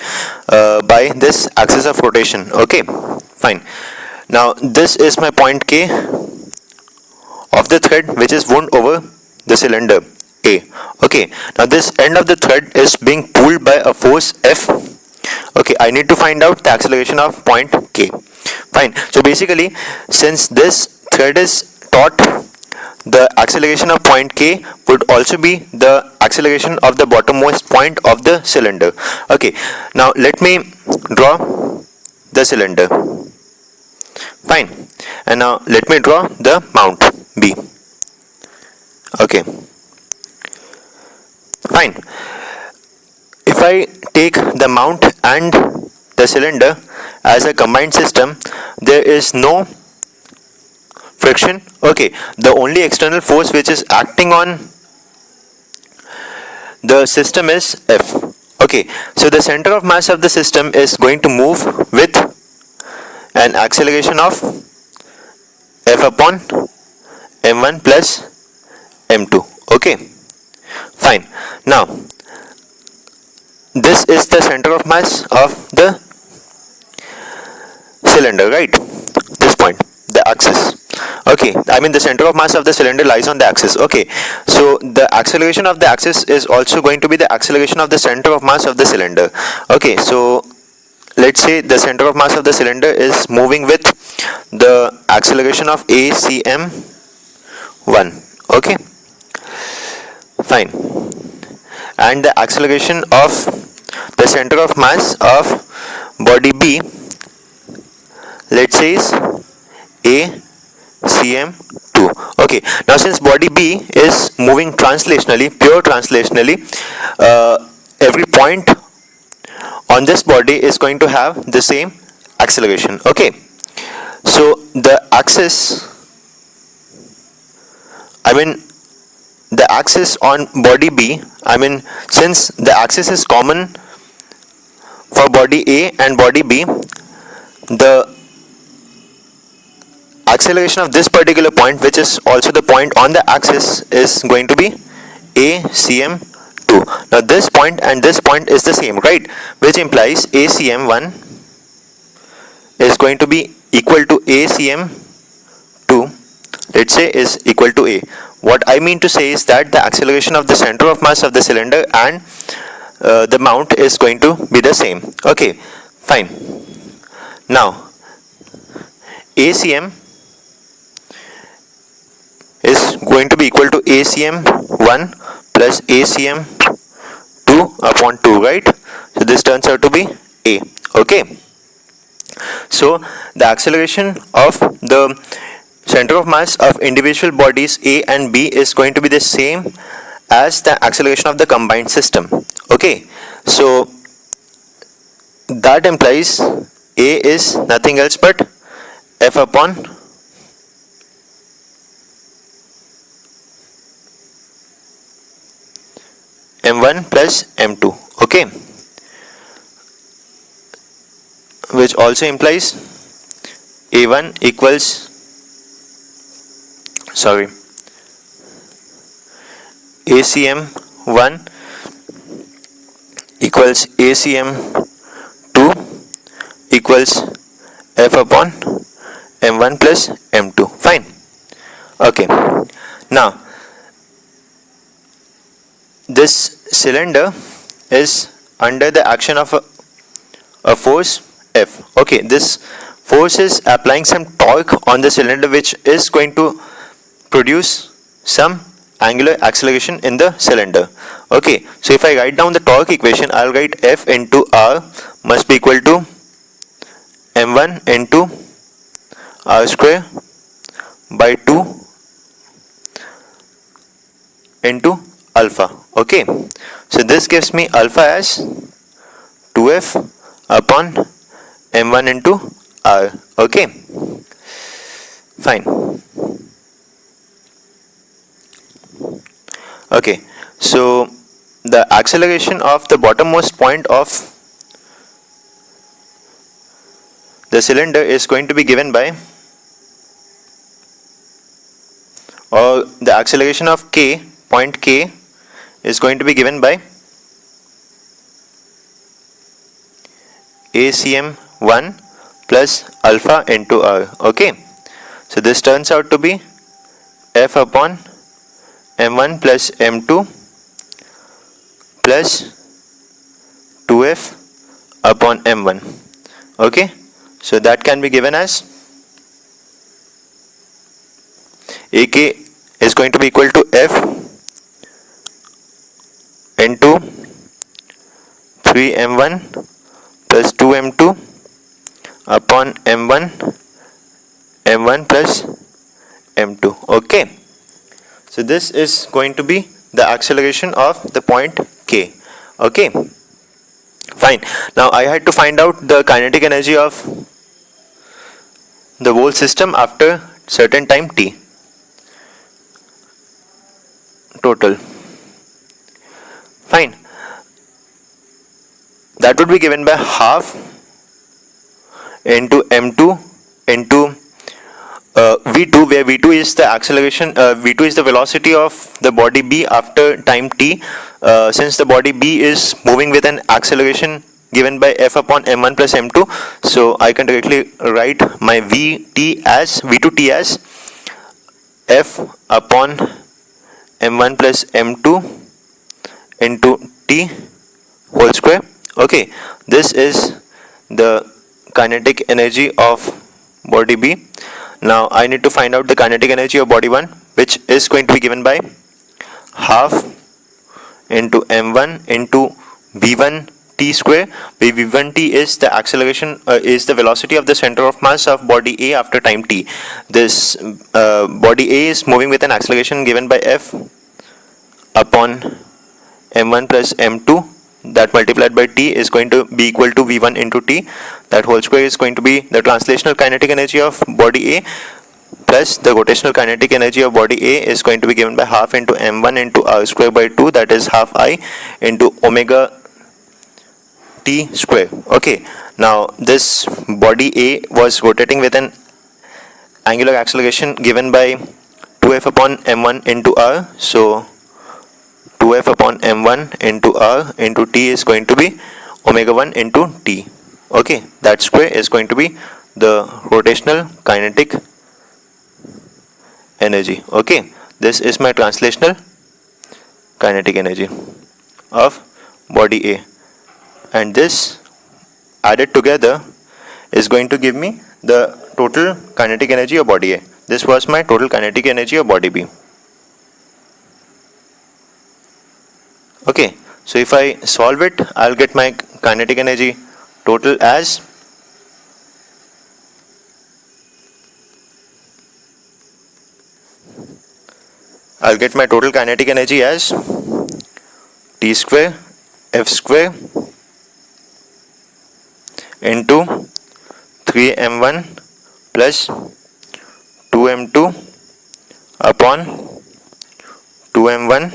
Speaker 1: by this axis of rotation. Okay, fine. Now this is my point K of the thread, which is wound over the cylinder A. Okay, now this end of the thread is being pulled by a force F. Okay, I need to find out the acceleration of point K. Fine. So basically, since this thread is taut, the acceleration of point K would also be the acceleration of the bottommost point of the cylinder. Okay, now let me draw the cylinder. Fine. And now let me draw the mount B. Okay. Fine. If I take the mount and the cylinder as a combined system, there is no friction. Okay, the only external force which is acting on the system is F. Okay, so the center of mass of the system is going to move with an acceleration of F upon m1 plus m2. Okay, fine. Now this is the center of mass of the cylinder, right? This point, the axis. Okay, I mean the center of mass of the cylinder lies on the axis. Okay, so the acceleration of the axis is also going to be the acceleration of the center of mass of the cylinder. Okay, so let's say the center of mass of the cylinder is moving with the acceleration of ACM1. Okay, fine. And the acceleration of the center of mass of body B, let's say, is ACM2. 2. Okay, now since body B is moving translationally, pure translationally, every point on this body is going to have the same acceleration. Okay, so the axis, the axis on body B, since the axis is common for body A and body B, the acceleration of this particular point, which is also the point on the axis, is going to be ACM2. Now this point and this point is the same, right? Which implies ACM1 is going to be equal to ACM2, let's say, is equal to A. What I mean to say is that the acceleration of the center of mass of the cylinder and the mount is going to be the same. Okay, fine. Now ACM is going to be equal to ACM1 plus ACM2 upon 2, right? So this turns out to be A. Okay, so the acceleration of the center of mass of individual bodies A and B is going to be the same as the acceleration of the combined system. Okay, so that implies A is nothing else but F upon M1 plus M2. Okay, which also implies A1 equals, ACM1 equals ACM2 equals F upon M1 plus M2. Fine. Okay, now this cylinder is under the action of a force F. Okay, this force is applying some torque on the cylinder, which is going to produce some angular acceleration in the cylinder. Okay, so if I write down the torque equation, I'll write F into R must be equal to M1 into R square by 2 into alpha. Okay, so this gives me alpha as 2F upon M1 into R. Okay, fine. Okay, so the acceleration of the bottommost point of the cylinder is going to be given by, or the acceleration of K, point K, is going to be given by ACM1 plus alpha into R. Okay, so this turns out to be F upon M1 plus M2 plus 2F upon M1. Okay, so that can be given as AK is going to be equal to F into 3M1 plus 2M2 upon M1 plus M2. Okay, so this is going to be the acceleration of the point K. Okay, fine. Now I had to find out the kinetic energy of the whole system after certain time t total. Fine, that would be given by half into M2 into V2, where V2 is the acceleration, V2 is the velocity of the body B after time t. Since the body B is moving with an acceleration given by F upon M1 plus M2, so I can directly write my V2t as F upon M1 plus M2 into t whole square. Okay, this is the kinetic energy of body B. Now I need to find out the kinetic energy of body 1, which is going to be given by half into M1 into V1 t square, where v1t is the acceleration, is the velocity of the center of mass of body A after time t. This body A is moving with an acceleration given by f upon m1 plus m2, that multiplied by t is going to be equal to v1 into t. That whole square is going to be the translational kinetic energy of body A plus the rotational kinetic energy of body A is going to be given by half into m1 into r square by 2, that is half I into omega t square. Okay, now this body A was rotating with an angular acceleration given by 2f upon m1 into r, so 2f upon m1 into r into t is going to be omega 1 into t. Okay, that square is going to be the rotational kinetic energy. Okay, this is my translational kinetic energy of body A, and this added together is going to give me the total kinetic energy of body A. This was my total kinetic energy of body B. Okay, so if I solve it, I'll get my kinetic energy total as t square f square into 3m1 plus 2m2 upon 2m1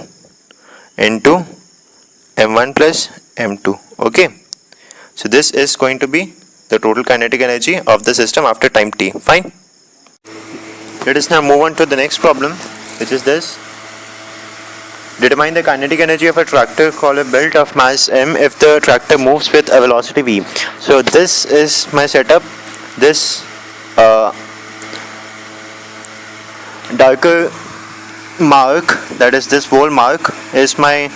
Speaker 1: into m1 plus m2. Okay, so this is going to be the total kinetic energy of the system after time t. Fine. Let us now move on to the next problem, which is this. Determine the kinetic energy of a tractor collar belt of mass m if the tractor moves with a velocity v. So this is my setup. This darker mark, that is this whole mark, is my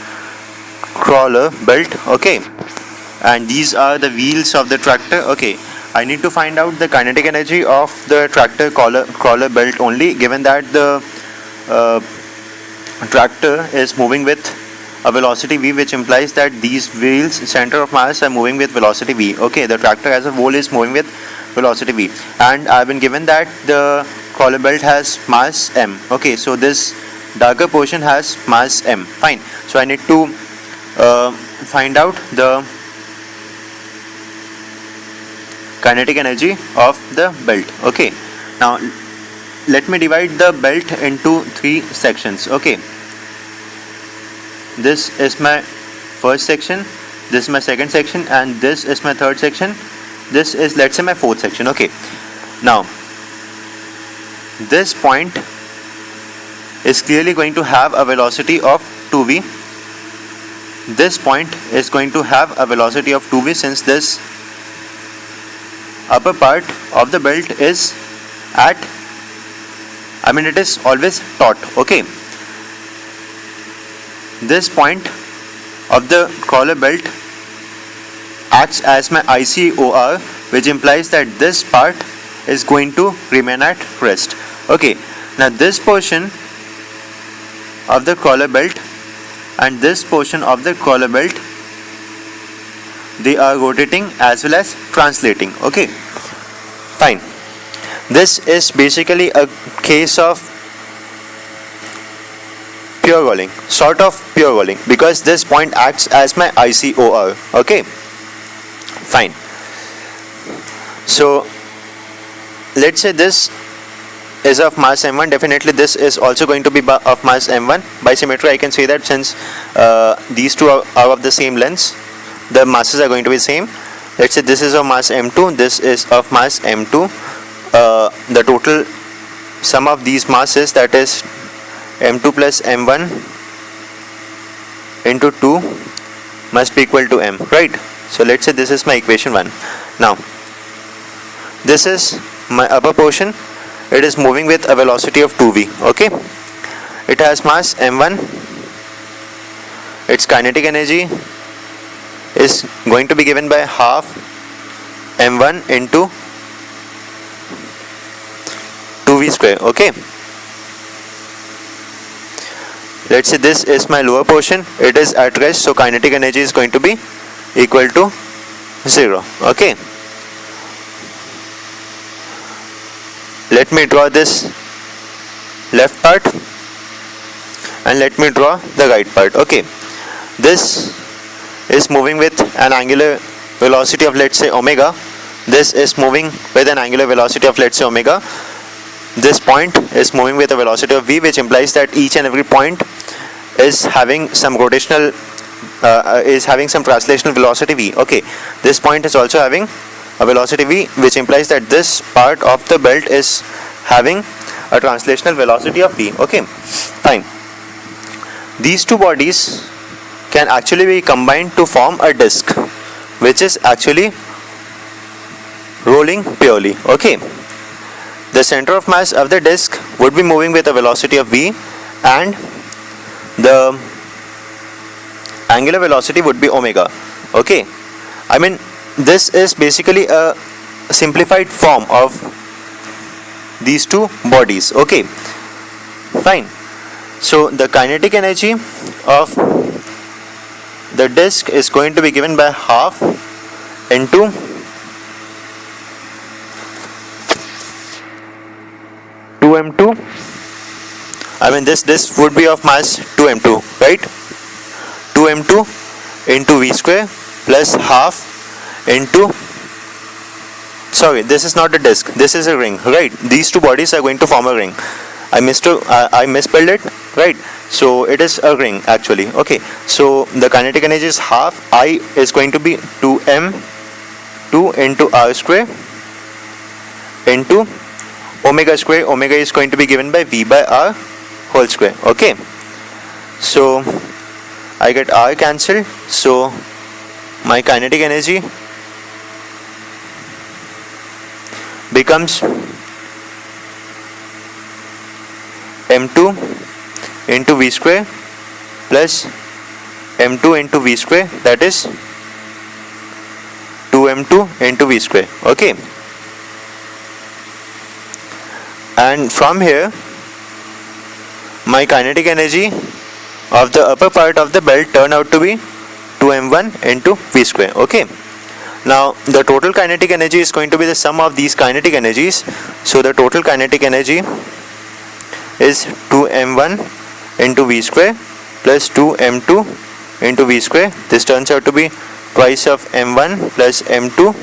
Speaker 1: crawler belt. Okay, and these are the wheels of the tractor. Okay, I need to find out the kinetic energy of the tractor crawler belt only, given that the tractor is moving with a velocity v, which implies that these wheels center of mass are moving with velocity v. Okay, the tractor as a whole is moving with velocity v, and I've been given that the crawler belt has mass m. Okay, so this darker portion has mass m. Fine. So I need to find out the kinetic energy of the belt. Okay, now let me divide the belt into 3 sections. Okay, this is my first section, this is my second section, and this is my third section. This is, let's say, my fourth section. Okay, now this point is clearly going to have a velocity of 2v. This point is going to have a velocity of 2v, since this upper part of the belt is at, it is always taut. Okay, this point of the crawler belt acts as my ICOR, which implies that this part is going to remain at rest. Okay, now this portion of the crawler belt and this portion of the crawler belt, they are rotating as well as translating. Okay, fine. This is basically a case of pure rolling, sort of pure rolling, because this point acts as my ICOR. Okay, fine. So let's say this is of mass m1. Definitely this is also going to be of mass m1. By symmetry I can say that since these two are of the same length, the masses are going to be same. Let's say this is of mass m2, this is of mass m2. The total sum of these masses, that is m2 plus m1 into 2, must be equal to m, right? So let's say this is my equation 1. Now this is my upper portion. It is moving with a velocity of 2v. Okay, it has mass m1. Its kinetic energy is going to be given by half m1 into 2v square. Okay, let's say this is my lower portion. It is at rest, so kinetic energy is going to be equal to 0. Okay, let me draw this left part and let me draw the right part. Okay, this is moving with an angular velocity of, let's say, omega. This is moving with an angular velocity of, let's say, omega. This point is moving with a velocity of v, which implies that each and every point is having some rotational some translational velocity v. Okay, this point is also having a velocity v, which implies that this part of the belt is having a translational velocity of v. Okay, fine. These two bodies can actually be combined to form a disk, which is actually rolling purely. Okay, the center of mass of the disk would be moving with a velocity of v, and the angular velocity would be omega. Okay, I mean, this is basically a simplified form of these two bodies. Okay, fine. So the kinetic energy of the disk is going to be given by half into m2. I mean, this would be of mass 2m2, right? 2m2 into v square plus half into, sorry, this is not a disk, this is a ring, right? These two bodies are going to form a ring. I misspelled it, right? So it is a ring actually. Okay, so the kinetic energy is half. I is going to be 2m2 into r square into omega square. Omega is going to be given by v by r whole square. Okay, so I get r cancelled, so my kinetic energy becomes m2 into v square plus m2 into v square, that is 2m2 into v square. Okay, and from here my kinetic energy of the upper part of the belt turn out to be 2m1 into v square. Okay, now the total kinetic energy is going to be the sum of these kinetic energies. So the total kinetic energy is 2m1 into v square plus 2m2 into v square. This turns out to be twice of m1 plus m2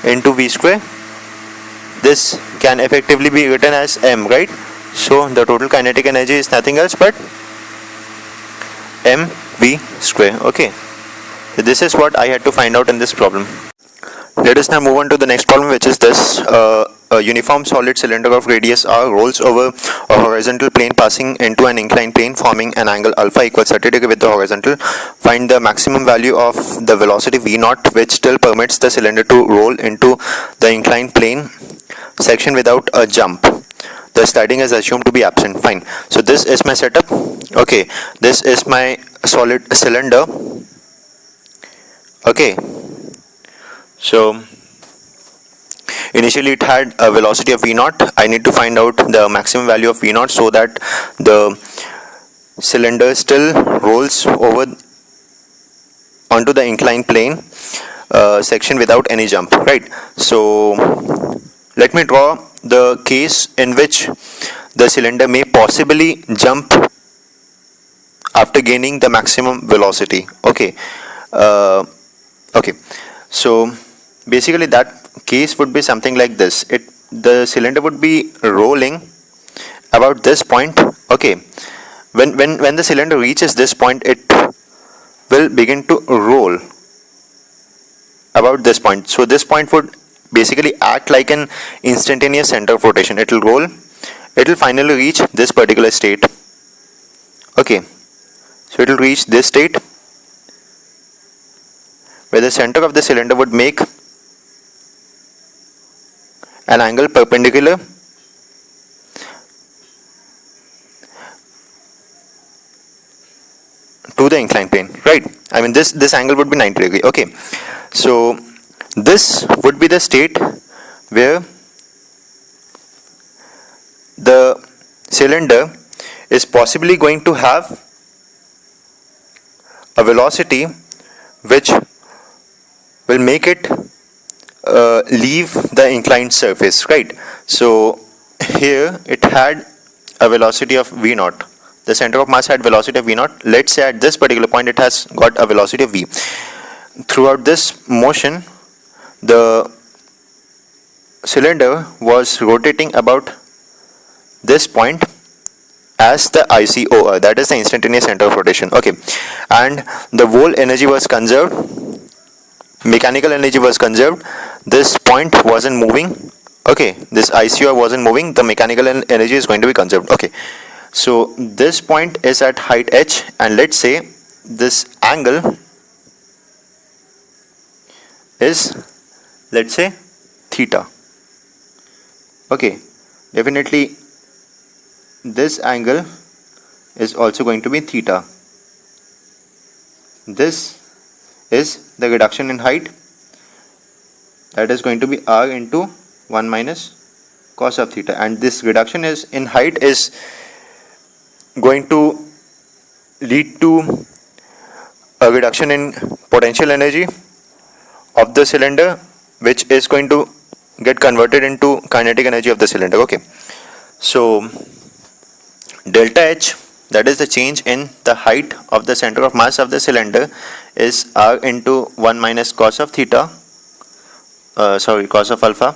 Speaker 1: into v square. This can effectively be written as m, right? So the total kinetic energy is nothing else but mv square. Okay, so this is what I had to find out in this problem. Let us now move on to the next problem, which is this. A uniform solid cylinder of radius r rolls over a horizontal plane passing into an inclined plane, forming an angle alpha equals 30 degree with the horizontal. Find the maximum value of the velocity v naught, which still permits the cylinder to roll into the inclined plane section without a jump. The sliding is assumed to be absent. Fine. So this is my setup. Okay, this is my solid cylinder. Okay, so initially it had a velocity of v naught. I need to find out the maximum value of v naught so that the cylinder still rolls over onto the inclined plane section without any jump, right? So let me draw the case in which the cylinder may possibly jump after gaining the maximum velocity. Okay, okay, so basically that case would be something like this. The cylinder would be rolling about this point. Okay, when the cylinder reaches this point, it will begin to roll about this point. So this point would basically act like an instantaneous center of rotation. It will roll, it will finally reach this particular state. Okay, so it will reach this state where the center of the cylinder would make an angle perpendicular to the inclined plane, right? I mean, this angle would be 90 degree. Okay, so this would be the state where the cylinder is possibly going to have a velocity which will make it leave the inclined surface, right? So here it had a velocity of v naught. The center of mass had velocity of v naught. Let's say at this particular point it has got a velocity of v. Throughout this motion, the cylinder was rotating about this point as the ICOR, that is the instantaneous center of rotation. Okay, and the whole energy was conserved, mechanical energy was conserved. This point wasn't moving. Okay, this ICOR wasn't moving. The mechanical energy is going to be conserved. Okay, so this point is at height h, and let's say this angle is, let's say, theta. Okay, definitely this angle is also going to be theta. This is the reduction in height, that is going to be r into 1 minus cos of theta, and this reduction is in height is going to lead to a reduction in potential energy of the cylinder, which is going to get converted into kinetic energy of the cylinder. Okay, so delta H, that is the change in the height of the center of mass of the cylinder, is r into 1 minus cos of theta, cos of alpha,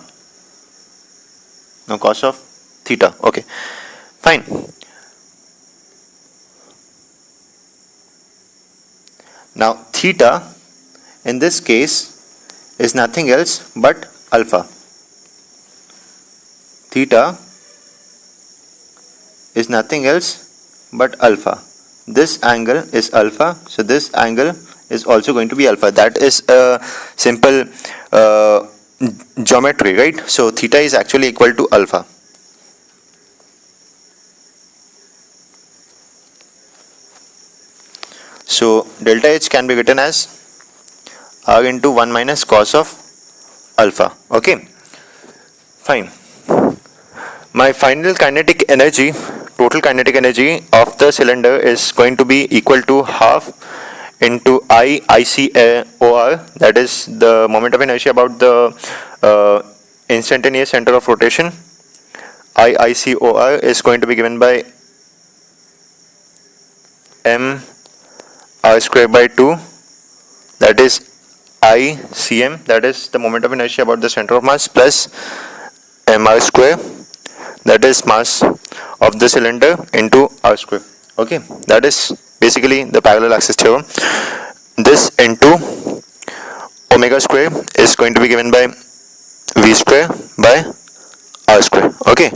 Speaker 1: no, cos of theta. Okay, fine. Now theta in this case is nothing else but alpha. Theta is nothing else but alpha. This angle is alpha, so this angle is also going to be alpha. That is a simple geometry, right? So theta is actually equal to alpha. So delta H can be written as r into 1 minus cos of alpha. Okay, fine. My final kinetic energy, total kinetic energy of the cylinder is going to be equal to half into ICOR, that is the moment of inertia about the instantaneous center of rotation. ICOR is going to be given by m r square by 2, that is ICM, that is the moment of inertia about the center of mass, plus mr square, that is mass of the cylinder, into r square. Okay, that is basically the parallel axis theorem. This into omega square is going to be given by v square by r square. Okay,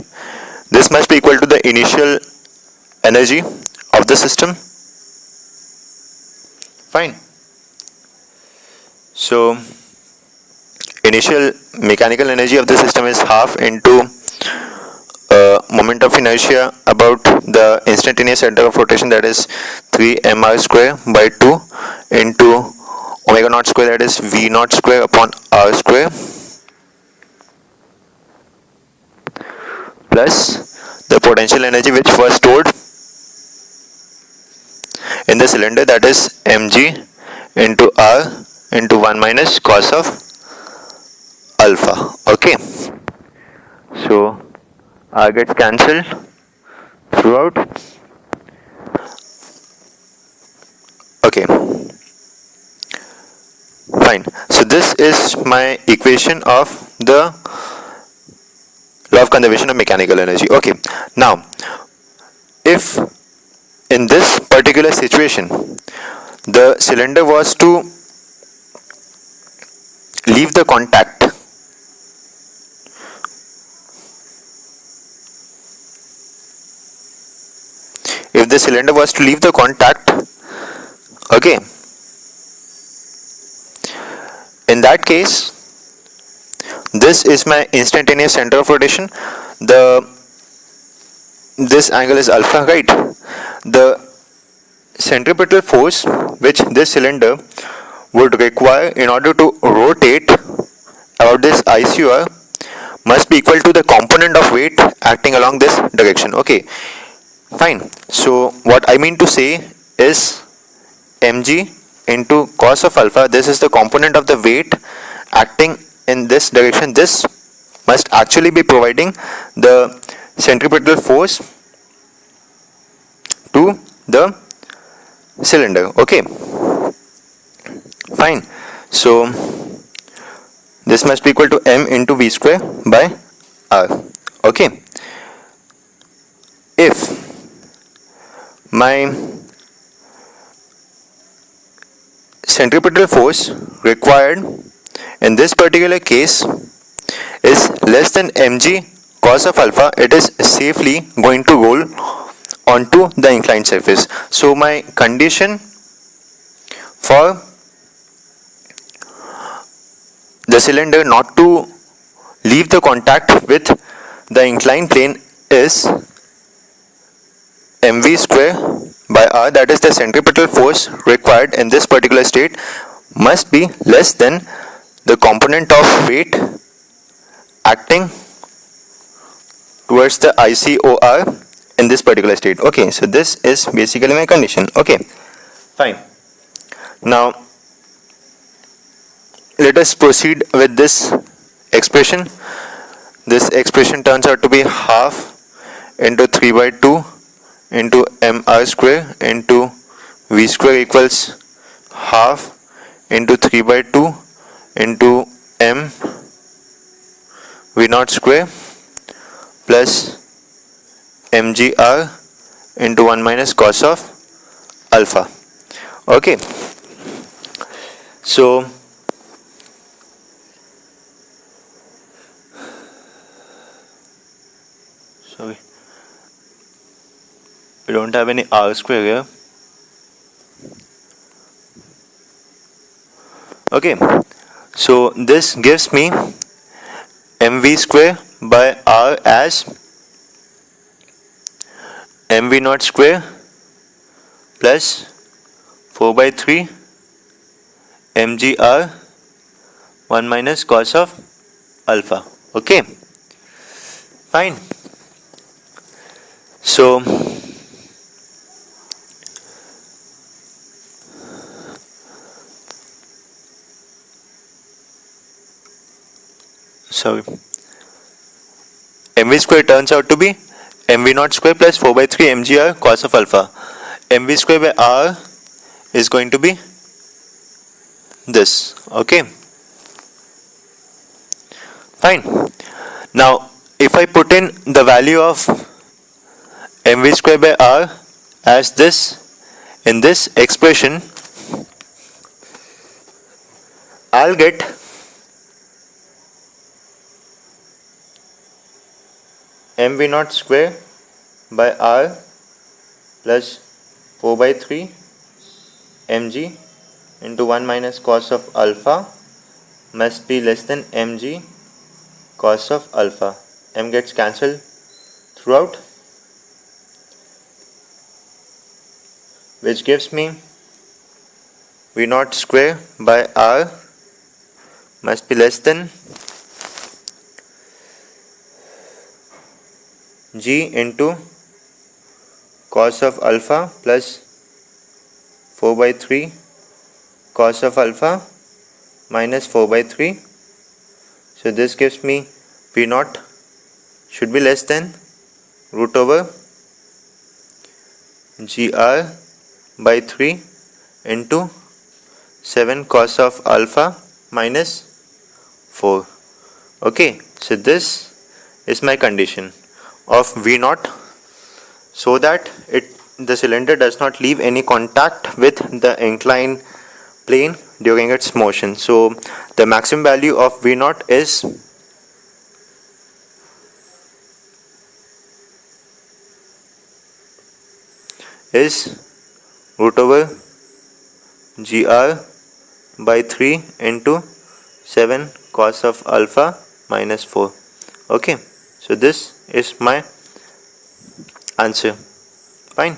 Speaker 1: this must be equal to the initial energy of the system. Fine. So initial mechanical energy of the system is half into moment of inertia about the instantaneous center of rotation, that is 3 mr square by 2 into omega naught square, that is v naught square upon r square, plus the potential energy which was stored in the cylinder, that is mg into r into 1 minus cos of alpha. Okay, so r gets cancelled throughout. Okay, fine. So this is my equation of the law of conservation of mechanical energy. Okay, now if in this particular situation the cylinder was to leave the contact, if the cylinder was to leave the contact, okay, in that case this is my instantaneous center of rotation. This angle is alpha, right? The centripetal force which this cylinder would require in order to rotate about this ICOR must be equal to the component of weight acting along this direction. Okay, fine. So what I mean to say is mg into cos of alpha, this is the component of the weight acting in this direction. This must actually be providing the centripetal force to the cylinder. Okay, fine. So this must be equal to m into v square by r. Okay, if my centripetal force required in this particular case is less than mg cos of alpha, it is safely going to roll onto the inclined surface. So my condition for the cylinder not to leave the contact with the inclined plane is mv square by r, that is the centripetal force required in this particular state, must be less than the component of weight acting towards the ICOR in this particular state. Okay, so this is basically my condition. Okay, fine. Now let us proceed with this expression. This expression turns out to be half into 3 by 2 into mr square into v square equals half into 3 by 2 into m v naught square plus mgr into 1 minus cos of alpha. Okay, so sorry, we don't have any r square here. Okay, so this gives me mv square by r as mv naught square plus 4 by 3 mgr 1 minus cos of alpha. Okay, fine. So mv square turns out to be mv naught square plus 4 by 3 mgr cos of alpha. mv square by r is going to be this. Okay, fine. Now if I put in the value of mv square by r as this in this expression, I'll get mv naught square by r plus 4 by 3 mg into 1 minus cos of alpha must be less than mg cos of alpha. M gets cancelled throughout, which gives me v naught square by r must be less than g into cos of alpha plus 4 by 3 cos of alpha minus 4 by 3. So this gives me v naught should be less than root over gr by 3 into 7 cos of alpha minus 4. Okay, so this is my condition of v naught, so that the cylinder does not leave any contact with the inclined plane during its motion. So the maximum value of v naught is root over gr by 3 into 7 cos of alpha minus 4. Okay, so this is my answer. Fine.